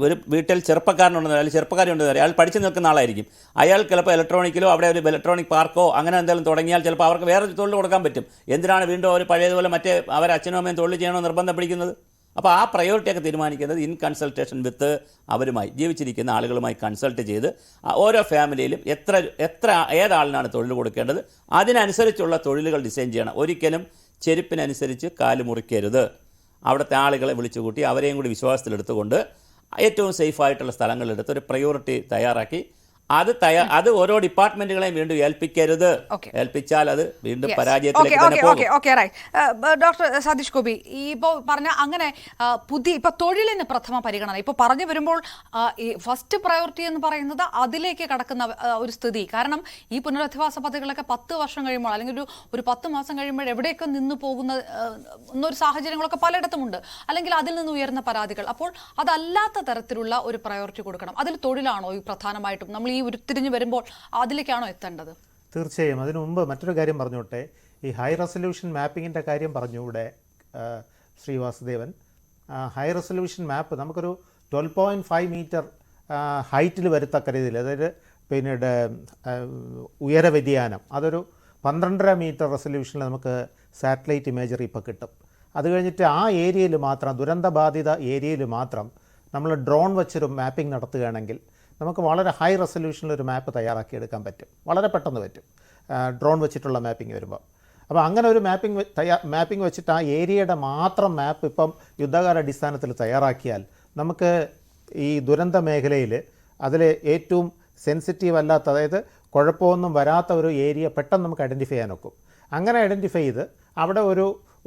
ഒരു വീട്ടിൽ ചെറുപ്പക്കാരനുണ്ടെന്ന് അല്ലെങ്കിൽ ചെറുപ്പക്കാരുണ്ടെന്ന് പറയാം, അയാൾ പഠിച്ചു നിൽക്കുന്ന ആളായിരിക്കും. അയാൾ ചിലപ്പോൾ ഇലക്ട്രോണിക്കിലോ അവിടെ ഒരു ഇലക്ട്രോണിക് പാർക്കോ അങ്ങനെ എന്തെങ്കിലും തുടങ്ങിയാൽ ചിലപ്പോൾ അവർക്ക് വേറെ തൊഴിൽ കൊടുക്കാൻ പറ്റും. എന്തിനാണ് വീണ്ടും ഒരു പഴയതുപോലെ മറ്റേ അവരെ അച്ഛനും അമ്മയും തൊഴിൽ ചെയ്യണമെന്ന് നിർബന്ധം പിടിക്കുന്നത്? അപ്പോൾ ആ പ്രയോറിറ്റിയൊക്കെ തീരുമാനിക്കുന്നത് ഇൻ കൺസൾട്ടേഷൻ വിത്ത് അവരുമായി, ജീവിച്ചിരിക്കുന്ന ആളുകളുമായി കൺസൾട്ട് ചെയ്ത് ഓരോ ഫാമിലിയിലും ഏതാളിനാണ് തൊഴിൽ കൊടുക്കേണ്ടത് അതിനനുസരിച്ചുള്ള തൊഴിലുകൾ ഡിസൈൻ ചെയ്യണം. ഒരിക്കലും ചെരുപ്പിനനുസരിച്ച് കാല് മുറിക്കരുത്. അവിടുത്തെ ആളുകളെ വിളിച്ചുകൂട്ടി അവരെയും കൂടി വിശ്വാസത്തിലെടുത്തുകൊണ്ട് ഏറ്റവും സേഫായിട്ടുള്ള സ്ഥലങ്ങളിലെടുത്ത് ഒരു പ്രയോറിറ്റി തയ്യാറാക്കി അത് ഓരോ ഡിപ്പാർട്ട്മെന്റുകളെയും വീണ്ടും ഏൽപ്പിക്കരുത്. ഏൽപ്പിച്ചാൽ അത് വീണ്ടും പരാജയത്തിലേക്ക് തന്നെ പോകും. ഡോക്ടർ സതീഷ് ഗോപി, ഈ ഇപ്പോൾ പറഞ്ഞ അങ്ങനെ ഇപ്പൊ തൊഴിലിന് പ്രഥമ പരിഗണന ഇപ്പോൾ പറഞ്ഞു വരുമ്പോൾ ഈ ഫസ്റ്റ് പ്രയോറിറ്റി എന്ന് പറയുന്നത് അതിലേക്ക് കടക്കുന്ന ഒരു സ്ഥിതി. കാരണം ഈ പുനരധിവാസ പദ്ധതികളൊക്കെ 10 വർഷം കഴിയുമ്പോൾ അല്ലെങ്കിൽ ഒരു 10 മാസം കഴിയുമ്പോൾ എവിടെയൊക്കെ നിന്ന് പോകുന്ന എന്നൊരു സാഹചര്യങ്ങളൊക്കെ പലയിടത്തുമുണ്ട്, അല്ലെങ്കിൽ അതിൽ നിന്ന് ഉയർന്ന പരാതികൾ. അപ്പോൾ അതല്ലാത്ത തരത്തിലുള്ള ഒരു പ്രയോറിറ്റി കൊടുക്കണം. അതിൽ തൊഴിലാണോ ഈ പ്രധാനമായിട്ടും നമ്മൾ ഈ ഉരുത്തിരിഞ്ഞ് വരുമ്പോൾ അതിലേക്കാണോ എത്തേണ്ടത്? തീർച്ചയായും. അതിനു മുമ്പ് മറ്റൊരു കാര്യം പറഞ്ഞോട്ടെ. ഈ ഹൈ റെസൊല്യൂഷൻ മാപ്പിങ്ങിൻ്റെ കാര്യം പറഞ്ഞു ഇവിടെ ശ്രീ വാസുദേവൻ. ഹൈ റെസൊല്യൂഷൻ മാപ്പ് നമുക്കൊരു 12.5 മീറ്റർ ഹൈറ്റിൽ വരുത്തക്ക രീതിയിൽ, അതായത് പിന്നീട് ഉയര വ്യതിയാനം അതൊരു 12.5 മീറ്റർ റെസൊല്യൂഷനിൽ നമുക്ക് സാറ്റലൈറ്റ് ഇമേജറി ഇപ്പോൾ കിട്ടും. അത് കഴിഞ്ഞിട്ട് ആ ഏരിയയിൽ മാത്രം, ദുരന്തബാധിത ഏരിയയിൽ മാത്രം നമ്മൾ ഡ്രോൺ വെച്ചൊരു മാപ്പിംഗ് നടത്തുകയാണെങ്കിൽ നമുക്ക് വളരെ ഹൈ റെസൊല്യൂഷനിലൊരു മാപ്പ് തയ്യാറാക്കിയെടുക്കാൻ പറ്റും. വളരെ പെട്ടെന്ന് പറ്റും ഡ്രോൺ വെച്ചിട്ടുള്ള മാപ്പിംഗ് വരുമ്പോൾ. അപ്പോൾ അങ്ങനെ ഒരു മാപ്പിംഗ് വെച്ചിട്ട് ആ ഏരിയയുടെ മാത്രം മാപ്പ് ഇപ്പം യുദ്ധകാലാടിസ്ഥാനത്തിൽ തയ്യാറാക്കിയാൽ നമുക്ക് ഈ ദുരന്ത മേഖലയിൽ അതിൽ ഏറ്റവും സെൻസിറ്റീവ് അല്ലാത്ത, അതായത് കുഴപ്പമൊന്നും വരാത്ത ഒരു ഏരിയ പെട്ടെന്ന് നമുക്ക് ഐഡൻറ്റിഫൈ ചെയ്യാൻ ഒക്കും. അങ്ങനെ ഐഡൻറ്റിഫൈ ചെയ്ത് അവിടെ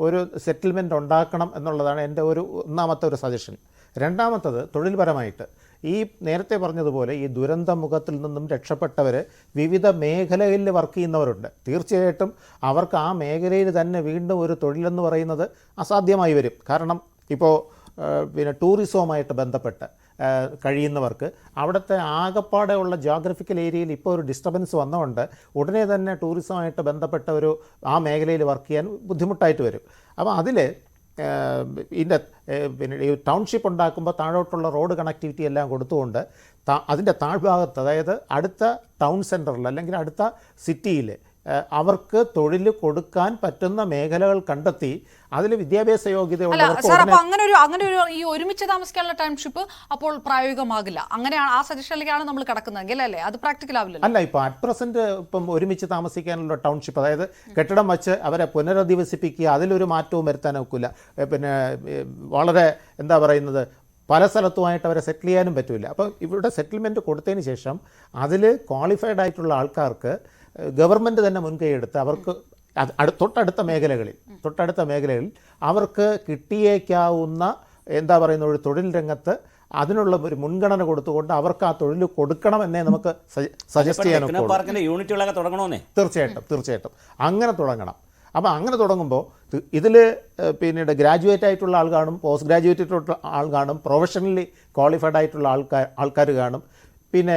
ഒരു സെറ്റിൽമെൻറ്റ് ഉണ്ടാക്കണം എന്നുള്ളതാണ് എൻ്റെ ഒന്നാമത്തെ ഒരു സജഷൻ. രണ്ടാമത്തത് തൊഴിൽപരമായിട്ട് ഈ നേരത്തെ പറഞ്ഞതുപോലെ ഈ ദുരന്ത മുഖത്തിൽ നിന്നും രക്ഷപ്പെട്ടവർ വിവിധ മേഖലകളിൽ വർക്ക് ചെയ്യുന്നവരുണ്ട്. തീർച്ചയായിട്ടും അവർക്ക് ആ മേഖലയിൽ തന്നെ വീണ്ടും ഒരു തൊഴിലെന്ന് പറയുന്നത് അസാധ്യമായി വരും. കാരണം ഇപ്പോൾ പിന്നെ ടൂറിസവുമായിട്ട് ബന്ധപ്പെട്ട് കഴിയുന്നവർക്ക് അവിടുത്തെ ആകപ്പാടെയുള്ള ജോഗ്രഫിക്കൽ ഏരിയയിൽ ഇപ്പോൾ ഒരു ഡിസ്റ്റർബൻസ് വന്നതുകൊണ്ട് ഉടനെ തന്നെ ടൂറിസവുമായിട്ട് ബന്ധപ്പെട്ട ആ മേഖലയിൽ വർക്ക് ചെയ്യാൻ ബുദ്ധിമുട്ടായിട്ട് വരും. അപ്പോൾ അതിൽ പിന്നെ ഈ ടൗൺഷിപ്പ് ഉണ്ടാക്കുമ്പോൾ താഴോട്ടുള്ള റോഡ് കണക്ടിവിറ്റി എല്ലാം കൊടുത്തുകൊണ്ട് അതിൻ്റെ താഴ്ഭാഗത്ത്, അതായത് അടുത്ത ടൗൺ സെൻറ്ററിൽ അല്ലെങ്കിൽ അടുത്ത സിറ്റിയിൽ അവർക്ക് തൊഴിൽ കൊടുക്കാൻ പറ്റുന്ന മേഖലകൾ കണ്ടെത്തി അതിൽ വിദ്യാഭ്യാസ യോഗ്യതയുള്ളവർക്ക് അങ്ങനെ ഒരു ഈ ഒരുമിച്ച് താമസിക്കാനുള്ള ടൗൺഷിപ്പ് അപ്പോൾ പ്രായോഗികമാകില്ല. അങ്ങനെയാണ് ആ സജഷനിലേക്കാണ് നമ്മൾ കിടക്കുന്നതെങ്കിൽ അല്ലേ, അത് പ്രാക്ടിക്കൽ ആവില്ല. അല്ല, ഇപ്പോൾ അറ്റ് പ്രസന്റ് ഇപ്പം ഒരുമിച്ച് താമസിക്കാനുള്ള ടൗൺഷിപ്പ്, അതായത് കെട്ടിടം വെച്ച് അവരെ പുനരധിവസിപ്പിക്കുക, അതിലൊരു മാറ്റവും വരുത്താൻ ഒക്കില്ല. പിന്നെ വളരെ എന്താ പറയുന്നത്, പല സ്ഥലത്തുമായിട്ട് അവരെ സെറ്റിൽ ചെയ്യാനും പറ്റില്ല. അപ്പം ഇവിടെ സെറ്റിൽമെൻറ്റ് കൊടുത്തതിന് ശേഷം അതിൽ ക്വാളിഫൈഡ് ആയിട്ടുള്ള ആൾക്കാർക്ക് ഗവൺമെൻറ് തന്നെ മുൻകൈയെടുത്ത് അവർക്ക് തൊട്ടടുത്ത മേഖലകളിൽ അവർക്ക് കിട്ടിയേക്കാവുന്ന എന്താ പറയുന്ന ഒരു തൊഴിൽ രംഗത്ത് അതിനുള്ള ഒരു മുൻഗണന കൊടുത്തുകൊണ്ട് അവർക്ക് ആ തൊഴിൽ കൊടുക്കണമെന്നേ നമുക്ക് സജസ്റ്റ് ചെയ്യാൻ. തീർച്ചയായിട്ടും അങ്ങനെ തുടങ്ങണം. അപ്പോൾ അങ്ങനെ തുടങ്ങുമ്പോൾ ഇതിൽ പിന്നീട് ഗ്രാജുവേറ്റ് ആയിട്ടുള്ള ആൾ കാണും, പോസ്റ്റ് ഗ്രാജുവേറ്റ് ആയിട്ടുള്ള ആൾ കാണും, പ്രൊഫഷണലി ക്വാളിഫൈഡ് ആയിട്ടുള്ള ആൾക്കാർ കാണും. പിന്നെ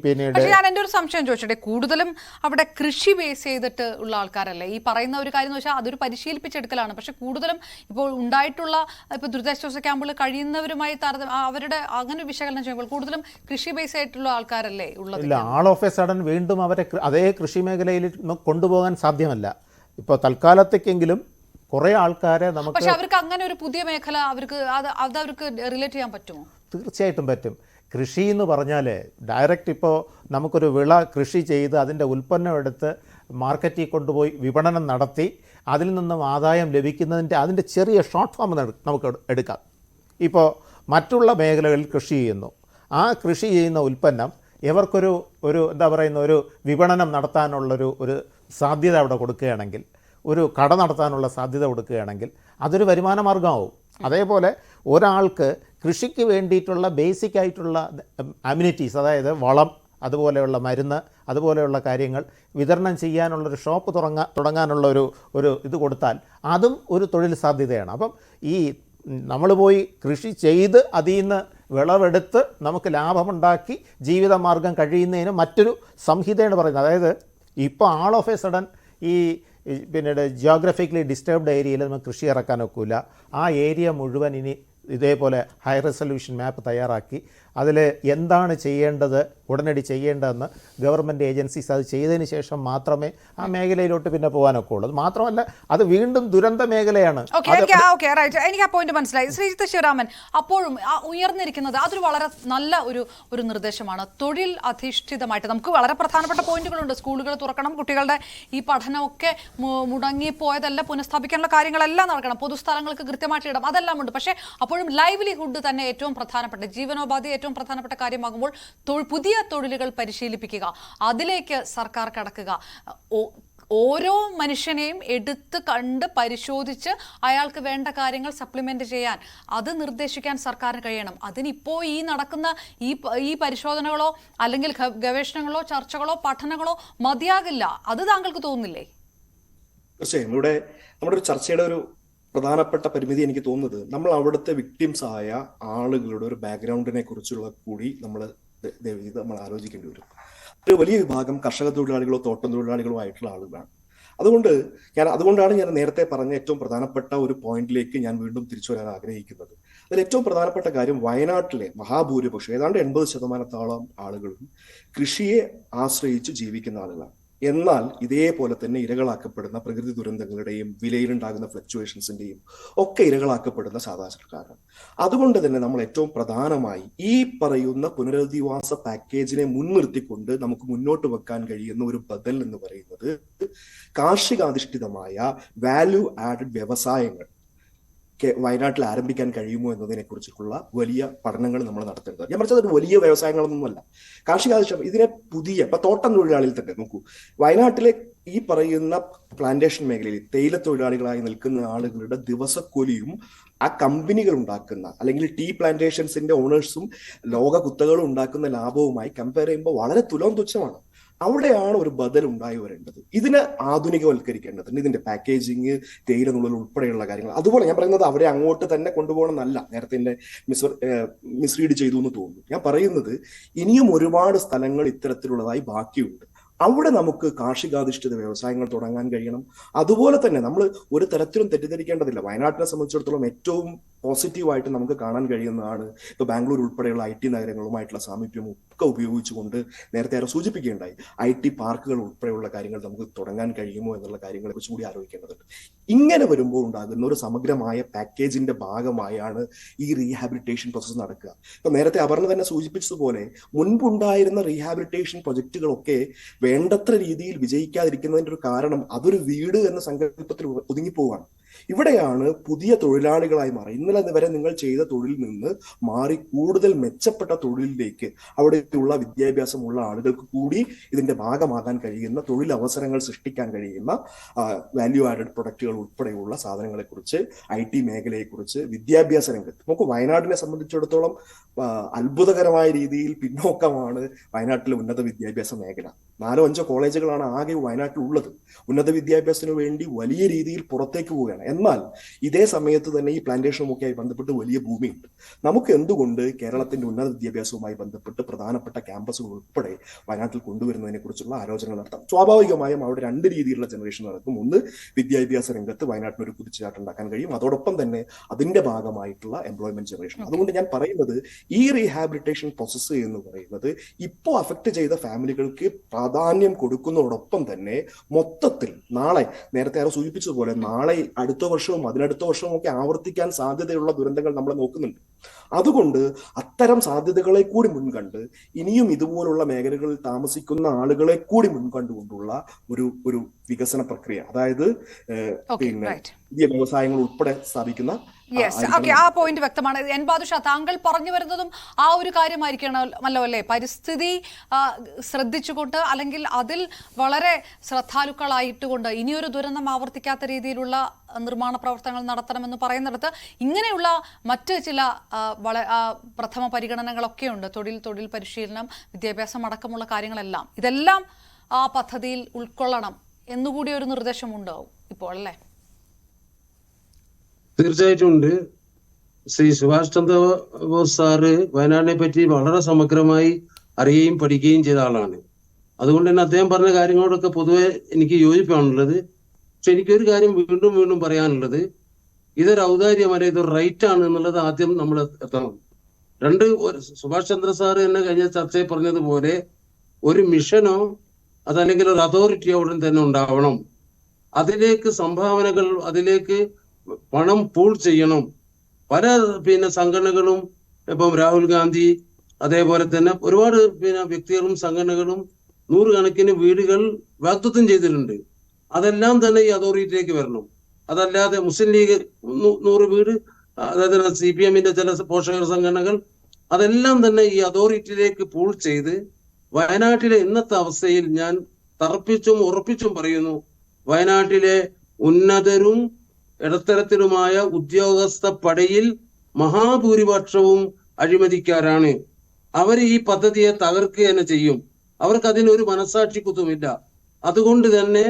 പിന്നീട് ഞാൻ എൻ്റെ ഒരു സംശയം ചോദിച്ചോട്ടെ, കൂടുതലും അവിടെ കൃഷി ബേസ് ചെയ്തിട്ട് ഉള്ള ആൾക്കാരല്ലേ ഈ പറയുന്ന ഒരു കാര്യം എന്ന് വെച്ചാൽ അതൊരു പരിശീലിപ്പിച്ചെടുക്കലാണ്. പക്ഷെ കൂടുതലും ഇപ്പോൾ ഉണ്ടായിട്ടുള്ള ഇപ്പോൾ ദുരിതാശ്വാസ ക്യാമ്പുകൾ കഴിയുന്നവരുമായി അവരുടെ അങ്ങനെ വിശകലനം ചെയ്യുമ്പോൾ കൂടുതലും കൃഷി ബേസ് ആയിട്ടുള്ള ആൾക്കാരല്ലേ ഉള്ളത്? ഇല്ല, ആൾ ഓഫ് എ സഡൻ വീണ്ടും അവരെ അതേ കൃഷി മേഖലയിൽ കൊണ്ടുപോകാൻ സാധ്യമല്ല. ഇപ്പോൾ തൽക്കാലത്തേക്കെങ്കിലും കുറേ ആൾക്കാരെ നമുക്ക്, പക്ഷെ അവർക്ക് അങ്ങനെ ഒരു പുതിയ മേഖല അവർക്ക് റിലേറ്റ് ചെയ്യാൻ പറ്റുമോ? തീർച്ചയായിട്ടും പറ്റും. കൃഷി എന്ന് പറഞ്ഞാൽ ഡയറക്റ്റ് ഇപ്പോൾ നമുക്കൊരു വിള കൃഷി ചെയ്ത് അതിൻ്റെ ഉൽപ്പന്നം എടുത്ത് മാർക്കറ്റിൽ കൊണ്ടുപോയി വിപണനം നടത്തി അതിൽ നിന്നും ആദായം അതിൻ്റെ ചെറിയ ഷോർട്ട് ഫോം നമുക്ക് എടുക്കാം. ഇപ്പോൾ മറ്റുള്ള മേഖലകളിൽ കൃഷി ചെയ്യുന്നു, ആ കൃഷി ചെയ്യുന്ന ഉൽപ്പന്നം ഇവർക്കൊരു എന്താ പറയുന്ന ഒരു വിപണനം നടത്താനുള്ളൊരു സാധ്യത അവിടെ കൊടുക്കുകയാണെങ്കിൽ ഒരു കട നടത്താനുള്ള സാധ്യത കൊടുക്കുകയാണെങ്കിൽ അതൊരു വരുമാന മാർഗമാവും. അതേപോലെ ഒരാൾക്ക് കൃഷിക്ക് വേണ്ടിയിട്ടുള്ള ബേസിക് ആയിട്ടുള്ള അമ്യൂണിറ്റീസ്, അതായത് വളം, അതുപോലെയുള്ള മരുന്ന്, അതുപോലെയുള്ള കാര്യങ്ങൾ വിതരണം ചെയ്യാനുള്ളൊരു ഷോപ്പ് തുടങ്ങാനുള്ള ഒരു ഇത് കൊടുത്താൽ അതും ഒരു തൊഴിൽ സാധ്യതയാണ്. അപ്പം ഈ നമ്മൾ പോയി കൃഷി ചെയ്ത് അതിൽ നിന്ന് വിളവെടുത്ത് നമുക്ക് ലാഭമുണ്ടാക്കി ജീവിതമാർഗം കഴിയുന്നതിന് മറ്റൊരു സംഹിതയാണ് പറയുന്നത്. അതായത് ഇപ്പോൾ ആൾ ഓഫ് എ സഡൻ ഈ പിന്നീട് ജിയോഗ്രഫിക്കലി ഡിസ്റ്റർബ്ഡ് ഏരിയയിൽ നമുക്ക് കൃഷി ഇറക്കാൻ ഒക്കില്ല. ആ ഏരിയ മുഴുവൻ ഇനി ഇതേപോലെ ഹൈ റെസൊല്യൂഷൻ മാപ്പ് തയ്യാറാക്കി അതിൽ എന്താണ് ചെയ്യേണ്ടത്, ഉടനടി ചെയ്യേണ്ടതെന്ന് ഗവൺമെൻറ് ഏജൻസീസ് അത് ചെയ്തതിന് ശേഷം മാത്രമേ ആ മേഖലയിലോട്ട് പിന്നെ പോകാനൊക്കെ ഉള്ളൂ. മാത്രമല്ല അത് വീണ്ടും ദുരന്ത മേഖലയാണ്. എനിക്ക് ആ പോയിന്റ് മനസ്സിലായി. ശ്രീജിത്ത് ശിവരാമൻ, അപ്പോഴും ഉയർന്നിരിക്കുന്നത് അതൊരു വളരെ നല്ല ഒരു നിർദ്ദേശമാണ്. തൊഴിൽ അധിഷ്ഠിതമായിട്ട് നമുക്ക് വളരെ പ്രധാനപ്പെട്ട പോയിന്റുകളുണ്ട്. സ്കൂളുകൾ തുറക്കണം, കുട്ടികളുടെ ഈ പഠനമൊക്കെ മുടങ്ങിപ്പോയതല്ല പുനഃസ്ഥാപിക്കാനുള്ള കാര്യങ്ങളെല്ലാം നടക്കണം, പൊതുസ്ഥലങ്ങൾക്ക് കൃത്യമായിട്ട് ഇടം, അതെല്ലാം ഉണ്ട്. പക്ഷേ അപ്പോഴും ലൈവ്ലിഹുഡ് തന്നെ ഏറ്റവും പ്രധാനപ്പെട്ട, ജീവനോപാധി ഏറ്റവും പ്രധാനപ്പെട്ട കാര്യമാകുമ്പോൾ പുതിയ തൊഴിലുകൾ പരിശീലിപ്പിക്കുക, അതിലേക്ക് സർക്കാർ കടക്കുക. ഓരോ മനുഷ്യനെയും എടുത്ത് കണ്ട് പരിശോധിച്ച് അയാൾക്ക് വേണ്ട കാര്യങ്ങൾ സപ്ലിമെന്റ് ചെയ്യാൻ അത് നിർദ്ദേശിക്കാൻ സർക്കാരിന് കഴിയണം. അതിനിപ്പോൾ ഈ നടക്കുന്ന ഈ പരിശോധനകളോ അല്ലെങ്കിൽ ഗവേഷണങ്ങളോ ചർച്ചകളോ പഠനങ്ങളോ മതിയാകില്ല. അത് താങ്കൾക്ക് തോന്നുന്നില്ലേ? തീർച്ചയായും നമ്മുടെ ഒരു ചർച്ചയുടെ ഒരു പ്രധാനപ്പെട്ട പരിമിതി എനിക്ക് തോന്നുന്നത് നമ്മൾ അവിടുത്തെ വിക്ടിംസ് ആയ ആളുകളുടെ ഒരു ബാക്ക്ഗ്രൗണ്ടിനെ കുറിച്ചുള്ള കൂടി നമ്മൾ ആലോചിക്കേണ്ടി വരും. ഒരു വലിയ വിഭാഗം കർഷക തൊഴിലാളികളോ തോട്ടം തൊഴിലാളികളോ ആയിട്ടുള്ള ആളുകളാണ്. അതുകൊണ്ടാണ് ഞാൻ നേരത്തെ പറഞ്ഞ ഏറ്റവും പ്രധാനപ്പെട്ട ഒരു പോയിന്റിലേക്ക് ഞാൻ വീണ്ടും തിരിച്ചു വരാൻ ആഗ്രഹിക്കുന്നത്. അതിൽ ഏറ്റവും പ്രധാനപ്പെട്ട കാര്യം വയനാട്ടിലെ മഹാഭൂരിപക്ഷം ഏതാണ്ട് 80% ആളുകളും കൃഷിയെ ആശ്രയിച്ച് ജീവിക്കുന്ന ആളുകളാണ്. എന്നാൽ ഇതേപോലെ തന്നെ ഇരകളാക്കപ്പെടുന്ന പ്രകൃതി ദുരന്തങ്ങളുടെയും വിലയിലുണ്ടാകുന്ന ഫ്ലക്ച്വേഷൻസിന്റെയും ഒക്കെ ഇരകളാക്കപ്പെടുന്ന സാധാരണക്കാരാണ്. അതുകൊണ്ട് തന്നെ നമ്മൾ ഏറ്റവും പ്രധാനമായി ഈ പറയുന്ന പുനരധിവാസ പാക്കേജിനെ മുൻനിർത്തിക്കൊണ്ട് നമുക്ക് മുന്നോട്ട് വെക്കാൻ കഴിയുന്ന ഒരു ബദൽ എന്ന് പറയുന്നത് കാർഷികാധിഷ്ഠിതമായ വാല്യൂ ആഡഡ് വ്യവസായങ്ങൾ വയനാട്ടിൽ ആരംഭിക്കാൻ കഴിയുമോ എന്നതിനെ കുറിച്ചിട്ടുള്ള വലിയ പഠനങ്ങൾ നമ്മൾ നടത്തേണ്ടത്. ഞാൻ പറഞ്ഞത് വലിയ വ്യവസായങ്ങളൊന്നുമല്ല, കാർഷികാധിഷ്ഠിതം. ഇതിനെ ഇപ്പൊ തോട്ടം തൊഴിലാളിയിൽ തന്നെ നോക്കൂ, വയനാട്ടിലെ ഈ പറയുന്ന പ്ലാന്റേഷൻ മേഖലയിൽ തേയില തൊഴിലാളികളായി നിൽക്കുന്ന ആളുകളുടെ ദിവസക്കൂലിയും ആ കമ്പനികൾ ഉണ്ടാക്കുന്ന അല്ലെങ്കിൽ ടീ പ്ലാന്റേഷൻസിന്റെ ഓണേഴ്സും ലോക കുത്തകളും ഉണ്ടാക്കുന്ന ലാഭവുമായി കമ്പയർ ചെയ്യുമ്പോൾ വളരെ തുച്ഛമാണ്. അവിടെയാണ് ഒരു ബദൽ ഉണ്ടായി വരേണ്ടത്. ഇതിനെ ആധുനികവൽക്കരിക്കേണ്ടതുണ്ട്. ഇതിന്റെ പാക്കേജിങ്, തേയില നുള്ളൽ ഉൾപ്പെടെയുള്ള കാര്യങ്ങൾ. അതുപോലെ ഞാൻ പറയുന്നത് അവരെ അങ്ങോട്ട് തന്നെ കൊണ്ടുപോകണമെന്നല്ല, നേരത്തെ എന്നെ മിസ്റീഡ് ചെയ്തു എന്ന് തോന്നുന്നു. ഞാൻ പറയുന്നത് ഇനിയും ഒരുപാട് സ്ഥലങ്ങൾ ഇത്തരത്തിലുള്ളതായി ബാക്കിയുണ്ട്. അവിടെ നമുക്ക് കാർഷികാധിഷ്ഠിത വ്യവസായങ്ങൾ തുടങ്ങാൻ കഴിയണം. അതുപോലെ തന്നെ നമ്മൾ ഒരു തരത്തിലും തെറ്റിദ്ധരിക്കേണ്ടതില്ല. വയനാട്ടിനെ സംബന്ധിച്ചിടത്തോളം ഏറ്റവും പോസിറ്റീവായിട്ട് നമുക്ക് കാണാൻ കഴിയുന്നതാണ് ഇപ്പൊ ബാംഗ്ലൂർ ഉൾപ്പെടെയുള്ള IT നഗരങ്ങളുമായിട്ടുള്ള സാമീപ്യം ഒക്കെ ഉപയോഗിച്ചുകൊണ്ട് നേരത്തെ ആരോ സൂചിപ്പിക്കുകയുണ്ടായി, IT പാർക്കുകൾ ഉൾപ്പെടെയുള്ള കാര്യങ്ങൾ നമുക്ക് തുടങ്ങാൻ കഴിയുമോ എന്നുള്ള കാര്യങ്ങളെ കുറിച്ച് കൂടി ആലോചിക്കേണ്ടതുണ്ട്. ഇങ്ങനെ വരുമ്പോൾ ഉണ്ടാകുന്ന ഒരു സമഗ്രമായ പാക്കേജിന്റെ ഭാഗമായാണ് ഈ റീഹാബിലിറ്റേഷൻ പ്രോസസ്സ് നടക്കുക. ഇപ്പൊ നേരത്തെ അപർണ തന്നെ സൂചിപ്പിച്ചതുപോലെ മുൻപുണ്ടായിരുന്ന റീഹാബിലിറ്റേഷൻ പ്രൊജക്ടുകളൊക്കെ വേണ്ടത്ര രീതിയിൽ വിജയിക്കാതിരിക്കുന്നതിന്റെ ഒരു കാരണം അതൊരു വീട് എന്ന സങ്കല്പത്തിൽ ഒതുങ്ങിപ്പോവാണ്. ഇവിടെയാണ് പുതിയ തൊഴിലാളികളായി മാറി ഇന്നലെ വരെ നിങ്ങൾ ചെയ്ത തൊഴിലിൽ നിന്ന് മാറി കൂടുതൽ മെച്ചപ്പെട്ട തൊഴിലിലേക്ക് അവിടെയുള്ള വിദ്യാഭ്യാസമുള്ള ആളുകൾക്ക് കൂടി ഇതിന്റെ ഭാഗമാകാൻ കഴിയുന്ന തൊഴിലവസരങ്ങൾ സൃഷ്ടിക്കാൻ കഴിയുന്ന വാല്യൂ ആഡഡ് പ്രൊഡക്റ്റുകൾ ഉൾപ്പെടെയുള്ള സാധനങ്ങളെക്കുറിച്ച് IT മേഖലയെക്കുറിച്ച് വിദ്യാഭ്യാസ രംഗത്ത് നമുക്ക് വയനാടിനെ സംബന്ധിച്ചിടത്തോളം അത്ഭുതകരമായ രീതിയിൽ പിന്നോക്കമാണ് വയനാട്ടിലെ ഉന്നത വിദ്യാഭ്യാസ മേഖല. 4-5 കോളേജുകളാണ് ആകെ വയനാട്ടിൽ ഉള്ളത്. ഉന്നത വിദ്യാഭ്യാസത്തിന് വേണ്ടി വലിയ രീതിയിൽ പുറത്തേക്ക് പോവുകയാണ്. എന്നാൽ ഇതേ സമയത്ത് തന്നെ ഈ പ്ലാന്റേഷനുമൊക്കെയായി ബന്ധപ്പെട്ട് വലിയ ഭൂമിയുണ്ട്. നമുക്ക് എന്തുകൊണ്ട് കേരളത്തിന്റെ ഉന്നത വിദ്യാഭ്യാസവുമായി ബന്ധപ്പെട്ട് പ്രധാനപ്പെട്ട ക്യാമ്പസുകൾ ഉൾപ്പെടെ വയനാട്ടിൽ കൊണ്ടുവരുന്നതിനെ കുറിച്ചുള്ള ആലോചനകൾ നടത്താം. സ്വാഭാവികമായും അവിടെ 2 രീതിയിലുള്ള ജനറേഷൻ നടക്കും. ഒന്ന്, വിദ്യാഭ്യാസ രംഗത്ത് വയനാട്ടിന് ഒരു കുതിച്ചുചാട്ടം ഉണ്ടാക്കാൻ കഴിയും. അതോടൊപ്പം തന്നെ അതിന്റെ ഭാഗമായിട്ടുള്ള എംപ്ലോയ്മെന്റ് ജനറേഷൻ. അതുകൊണ്ട് ഞാൻ പറയുന്നത് ഈ റീഹാബിലിറ്റേഷൻ പ്രോസസ്സ് എന്ന് പറയുന്നത് ഇപ്പോൾ അഫക്ട് ചെയ്ത ഫാമിലികൾക്ക് പ്രാധാന്യം കൊടുക്കുന്നതോടൊപ്പം തന്നെ മൊത്തത്തിൽ നാളെ നേരത്തെ ആരോ സൂചിപ്പിച്ചതുപോലെ നാളെ അടുത്ത വർഷവും അതിനടുത്ത വർഷവും ഒക്കെ ആവർത്തിക്കാൻ സാധ്യതയുള്ള ദുരന്തങ്ങൾ നമ്മൾ നോക്കുന്നുണ്ട്. അതുകൊണ്ട് അത്തരം സാധ്യതകളെ കൂടി മുൻകണ്ട് ഇനിയും ഇതുപോലുള്ള മേഖലകളിൽ താമസിക്കുന്ന ആളുകളെ കൂടി മുൻകണ്ടുകൊണ്ടുള്ള ഒരു വികസന പ്രക്രിയ, അതായത് പിന്നെ പുതിയ വ്യവസായങ്ങൾ ഉൾപ്പെടെ സ്ഥാപിക്കുന്ന യെസ്, ഓക്കെ, ആ പോയിന്റ് വ്യക്തമാണ്. എൻ ബാദുഷാ, താങ്കൾ പറഞ്ഞു വരുന്നതും ആ ഒരു കാര്യമായിരിക്കണമല്ലോ അല്ലേ? പരിസ്ഥിതി ശ്രദ്ധിച്ചുകൊണ്ട്, അല്ലെങ്കിൽ അതിൽ വളരെ ശ്രദ്ധാലുക്കളായിട്ടുകൊണ്ട് ഇനിയൊരു ദുരന്തം ആവർത്തിക്കാത്ത രീതിയിലുള്ള നിർമ്മാണ പ്രവർത്തനങ്ങൾ നടത്തണമെന്ന് പറയുന്നിടത്ത് ഇങ്ങനെയുള്ള മറ്റ് ചില പ്രഥമ പരിഗണനകളൊക്കെ ഉണ്ട്. തൊഴിൽ പരിശീലനം, വിദ്യാഭ്യാസം അടക്കമുള്ള കാര്യങ്ങളെല്ലാം, ഇതെല്ലാം ആ പദ്ധതിയിൽ ഉൾക്കൊള്ളണം എന്നുകൂടി ഒരു നിർദ്ദേശം ഉണ്ടാവും ഇപ്പോൾ അല്ലേ? തീർച്ചയായിട്ടും ഉണ്ട്. ശ്രീ സുഭാഷ് ചന്ദ്രബോസ് സാറ് വയനാടിനെ പറ്റി വളരെ സമഗ്രമായി അറിയുകയും പഠിക്കുകയും ചെയ്ത ആളാണ്. അതുകൊണ്ട് തന്നെ അദ്ദേഹം പറഞ്ഞ കാര്യങ്ങളോടൊക്കെ പൊതുവെ എനിക്ക് യോജിപ്പാണുള്ളത്. പക്ഷെ എനിക്കൊരു കാര്യം വീണ്ടും വീണ്ടും പറയാനുള്ളത്, ഇതൊരു ഔദാര്യമല്ല, ഇതൊരു റൈറ്റ് ആണ് എന്നുള്ളത് ആദ്യം നമ്മൾ എത്തണം. സുഭാഷ് ചന്ദ്ര സാറ് തന്നെ കഴിഞ്ഞ ചർച്ചയിൽ പറഞ്ഞതുപോലെ ഒരു മിഷനോ അതല്ലെങ്കിൽ ഒരു അതോറിറ്റിയോ ഉടൻ തന്നെ ഉണ്ടാവണം. അതിലേക്ക് സംഭാവനകൾ, അതിലേക്ക് പണം പൂൾ ചെയ്യണം. പല സംഘടനകളും, ഇപ്പം രാഹുൽ ഗാന്ധി, അതേപോലെ തന്നെ ഒരുപാട് വ്യക്തികളും സംഘടനകളും നൂറുകണക്കിന് വീടുകൾ വാഗ്ദത്തം ചെയ്തിട്ടുണ്ട്. അതെല്ലാം തന്നെ ഈ അതോറിറ്റിയിലേക്ക് വരണം. അതല്ലാതെ മുസ്ലിം ലീഗ് 100 വീട്, അതായത് CPM-ന്റെ ചില പോഷക സംഘടനകൾ, അതെല്ലാം തന്നെ ഈ അതോറിറ്റിയിലേക്ക് പൂൾ ചെയ്ത് വയനാട്ടിലെ ഇന്നത്തെ അവസ്ഥയിൽ ഞാൻ തറപ്പിച്ചും ഉറപ്പിച്ചും പറയുന്നു, വയനാട്ടിലെ ഉന്നതരും ഇടത്തരത്തിലുമായ ഉദ്യോഗസ്ഥ പടയിൽ മഹാഭൂരിപക്ഷവും അഴിമതിക്കാരാണ്. അവർ ഈ പദ്ധതിയെ തകർക്കുക തന്നെ ചെയ്യും. അവർക്ക് അതിനൊരു മനസാക്ഷിക്കുത്തുമില്ല. അതുകൊണ്ട് തന്നെ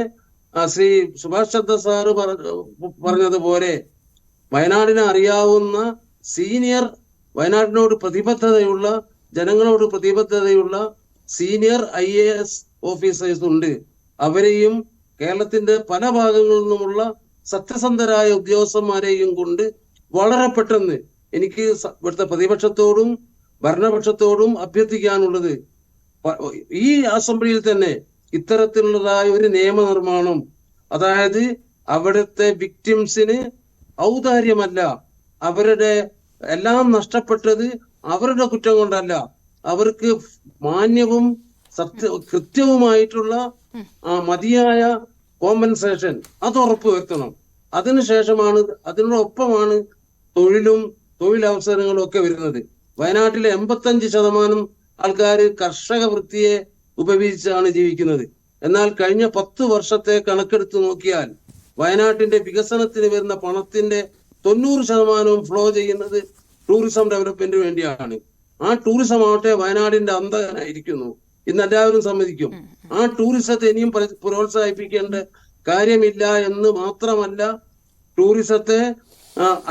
ശ്രീ സുഭാഷ് ചന്ദ്ര സാറ് പറഞ്ഞതുപോലെ വയനാടിനെ അറിയാവുന്ന സീനിയർ, വയനാടിനോട് പ്രതിബദ്ധതയുള്ള, ജനങ്ങളോട് പ്രതിബദ്ധതയുള്ള സീനിയർ IAS ഓഫീസേഴ്സ് ഉണ്ട്. അവരെയും കേരളത്തിന്റെ പല ഭാഗങ്ങളിൽ നിന്നുമുള്ള സത്യസന്ധരായ ഉദ്യോഗസ്ഥന്മാരെയും കൊണ്ട് വളരെ പെട്ടെന്ന് എനിക്ക് ഇവിടുത്തെ പ്രതിപക്ഷത്തോടും ഭരണപക്ഷത്തോടും അഭ്യർത്ഥിക്കാനുള്ളത്, ഈ അസംബ്ലിയിൽ തന്നെ ഇത്തരത്തിലുള്ളതായ ഒരു നിയമനിർമ്മാണം, അതായത് അവിടുത്തെ വിക്ടിംസിന് ഔദാര്യമല്ല, അവരുടെ എല്ലാം നഷ്ടപ്പെട്ടത് അവരുടെ കുറ്റം കൊണ്ടല്ല, അവർക്ക് മാന്യവും കൃത്യവുമായിട്ടുള്ള മതിയായ കോമ്പൻസേഷൻ അത് ഉറപ്പുവരുത്തണം. അതിനുശേഷമാണ്, അതിനോടൊപ്പമാണ് തൊഴിലവസരങ്ങളും ഒക്കെ വരുന്നത്. വയനാട്ടിലെ 85% ആൾക്കാർ കർഷക വൃത്തിയെ ഉപയോഗിച്ചാണ് ജീവിക്കുന്നത്. എന്നാൽ കഴിഞ്ഞ 10 വർഷത്തെ കണക്കെടുത്ത് നോക്കിയാൽ വയനാട്ടിന്റെ വികസനത്തിന് വരുന്ന പണത്തിന്റെ 90% ഫ്ലോ ചെയ്യുന്നത് ടൂറിസം ഡെവലപ്മെന്റിന് വേണ്ടിയാണ്. ആ ടൂറിസം ആവട്ടെ വയനാടിന്റെ അന്തകനായിരിക്കുന്നു. ഇന്ന് എല്ലാവരും സമ്മതിക്കും. ആ ടൂറിസത്തെ ഇനിയും പ്രോത്സാഹിപ്പിക്കേണ്ട കാര്യമില്ല എന്ന് മാത്രമല്ല, ടൂറിസത്തെ,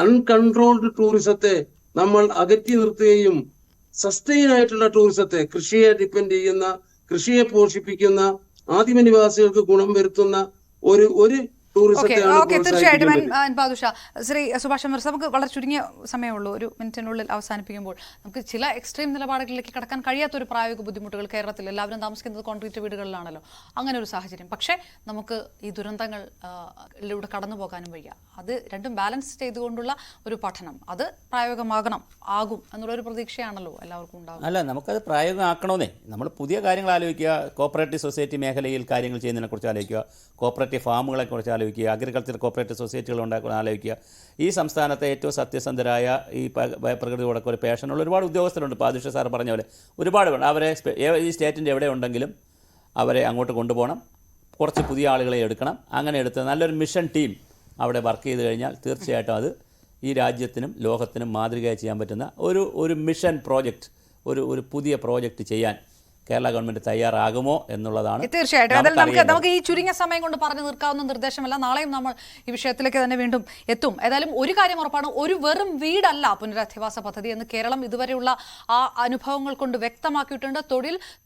അൺകൺട്രോൾഡ് ടൂറിസത്തെ നമ്മൾ അകറ്റി നിർത്തുകയും സസ്റ്റെയിൻ ആയിട്ടുള്ള ടൂറിസത്തെ, കൃഷിയെ ഡിപ്പെൻഡ് ചെയ്യുന്ന, കൃഷിയെ പോഷിപ്പിക്കുന്ന, ആദിമനിവാസികൾക്ക് ഗുണം വരുത്തുന്ന ഒരു തീർച്ചയായിട്ടും. ശ്രീ സുഭാഷ് ചന്ദ്ര, നമുക്ക് വളരെ ചുരുങ്ങിയ സമയമുള്ളൂ, 1 മിനിറ്റിനുള്ളിൽ അവസാനിപ്പിക്കുമ്പോൾ നമുക്ക് ചില എക്സ്ട്രീം നിലപാടുകളിലേക്ക് കടക്കാൻ കഴിയാത്ത ഒരു പ്രായോഗിക ബുദ്ധിമുട്ടുകൾ കേരളത്തിൽ, എല്ലാവരും താമസിക്കുന്നത് കോൺക്രീറ്റ് വീടുകളിലാണല്ലോ, അങ്ങനെ ഒരു സാഹചര്യം. പക്ഷേ നമുക്ക് ഈ ദുരന്തങ്ങളിലൂടെ കടന്നു പോകാനും വയ്യ. അത് രണ്ടും ബാലൻസ് ചെയ്തുകൊണ്ടുള്ള ഒരു പഠനം, അത് ആകും എന്നുള്ളൊരു പ്രതീക്ഷയാണല്ലോ എല്ലാവർക്കും ഉണ്ടാകും. അല്ല, നമുക്കത് പ്രായോഗികമാക്കണമെന്നേ. നമ്മൾ പുതിയ കാര്യങ്ങൾ ആലോചിക്കുക, കോപ്പറേറ്റീവ് സൊസൈറ്റി മേഖലയിൽ കാര്യങ്ങൾ ചെയ്യുന്നതിനെ കുറിച്ച് ആലോചിക്കുക, കോപ്പറേറ്റീവ് ഫാമുകളെ കുറിച്ച് ആലോചിക്കുക, അഗ്രികൾച്ചർ കോപ്പറേറ്റീവ് സൊസൈറ്റികൾ ഉണ്ടാക്കുന്ന ആലോചിക്കുക. ഈ സംസ്ഥാനത്തെ ഏറ്റവും സത്യസന്ധരായ, ഈ പ്രകൃതിയോടൊക്കെ ഒരു പാഷനുള്ള ഒരുപാട് ഉദ്യോഗസ്ഥരുണ്ട്. പാദുഷ സാർ പറഞ്ഞ പോലെ ഒരുപാട് വേണം. അവരെ ഈ സ്റ്റേറ്റിൻ്റെ എവിടെ ഉണ്ടെങ്കിലും അവരെ അങ്ങോട്ട് കൊണ്ടുപോകണം. കുറച്ച് പുതിയ ആളുകളെ എടുക്കണം. അങ്ങനെ എടുത്ത് നല്ലൊരു മിഷൻ ടീം അവിടെ വർക്ക് ചെയ്ത് കഴിഞ്ഞാൽ തീർച്ചയായിട്ടും അത് ഈ രാജ്യത്തിനും ലോകത്തിനും മാതൃകയായി ചെയ്യാൻ പറ്റുന്ന ഒരു മിഷൻ പ്രോജക്റ്റ്, ഒരു പുതിയ പ്രോജക്റ്റ് ചെയ്യാൻ കേരള ഗവൺമെന്റ് തയ്യാറാകുമോ എന്നുള്ളതാണ്. തീർച്ചയായിട്ടും. അതിൽ നമുക്ക് ഈ ചുരുങ്ങിയ സമയം കൊണ്ട് പറഞ്ഞു തീർക്കാവുന്ന നിർദ്ദേശമല്ല. നാളെയും നമ്മൾ ഈ വിഷയത്തിലേക്ക് തന്നെ വീണ്ടും എത്തും. ഏതായാലും ഒരു കാര്യം ഉറപ്പാണ്, ഒരു വെറും വീടല്ല പുനരധിവാസ പദ്ധതി എന്ന് കേരളം ഇതുവരെയുള്ള ആ അനുഭവങ്ങൾ കൊണ്ട് വ്യക്തമാക്കിയിട്ടുണ്ട്.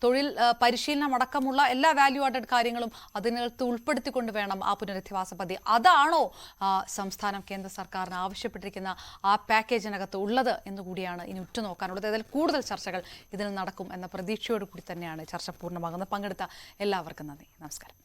തൊഴിൽ പരിശീലനം അടക്കമുള്ള എല്ലാ വാല്യൂ ആഡഡ് കാര്യങ്ങളും അതിനകത്ത് ഉൾപ്പെടുത്തിക്കൊണ്ട് വേണം ആ പുനരധിവാസ പദ്ധതി. അതാണോ സംസ്ഥാനം കേന്ദ്ര സർക്കാരിന് ആവശ്യപ്പെട്ടിരിക്കുന്ന ആ പാക്കേജിനകത്ത് ഉള്ളത് എന്നുകൂടിയാണ് ഇനി ഉറ്റുനോക്കാനുള്ളത്. ഏതായാലും കൂടുതൽ ചർച്ചകൾ ഇതിൽ നടക്കും എന്ന പ്രതീക്ഷയോടുകൂടി തന്നെയാണ് ചർച്ച പൂർണ്ണമാകുന്നത്. പങ്കെടുത്ത എല്ലാവർക്കും നന്ദി. നമസ്കാരം.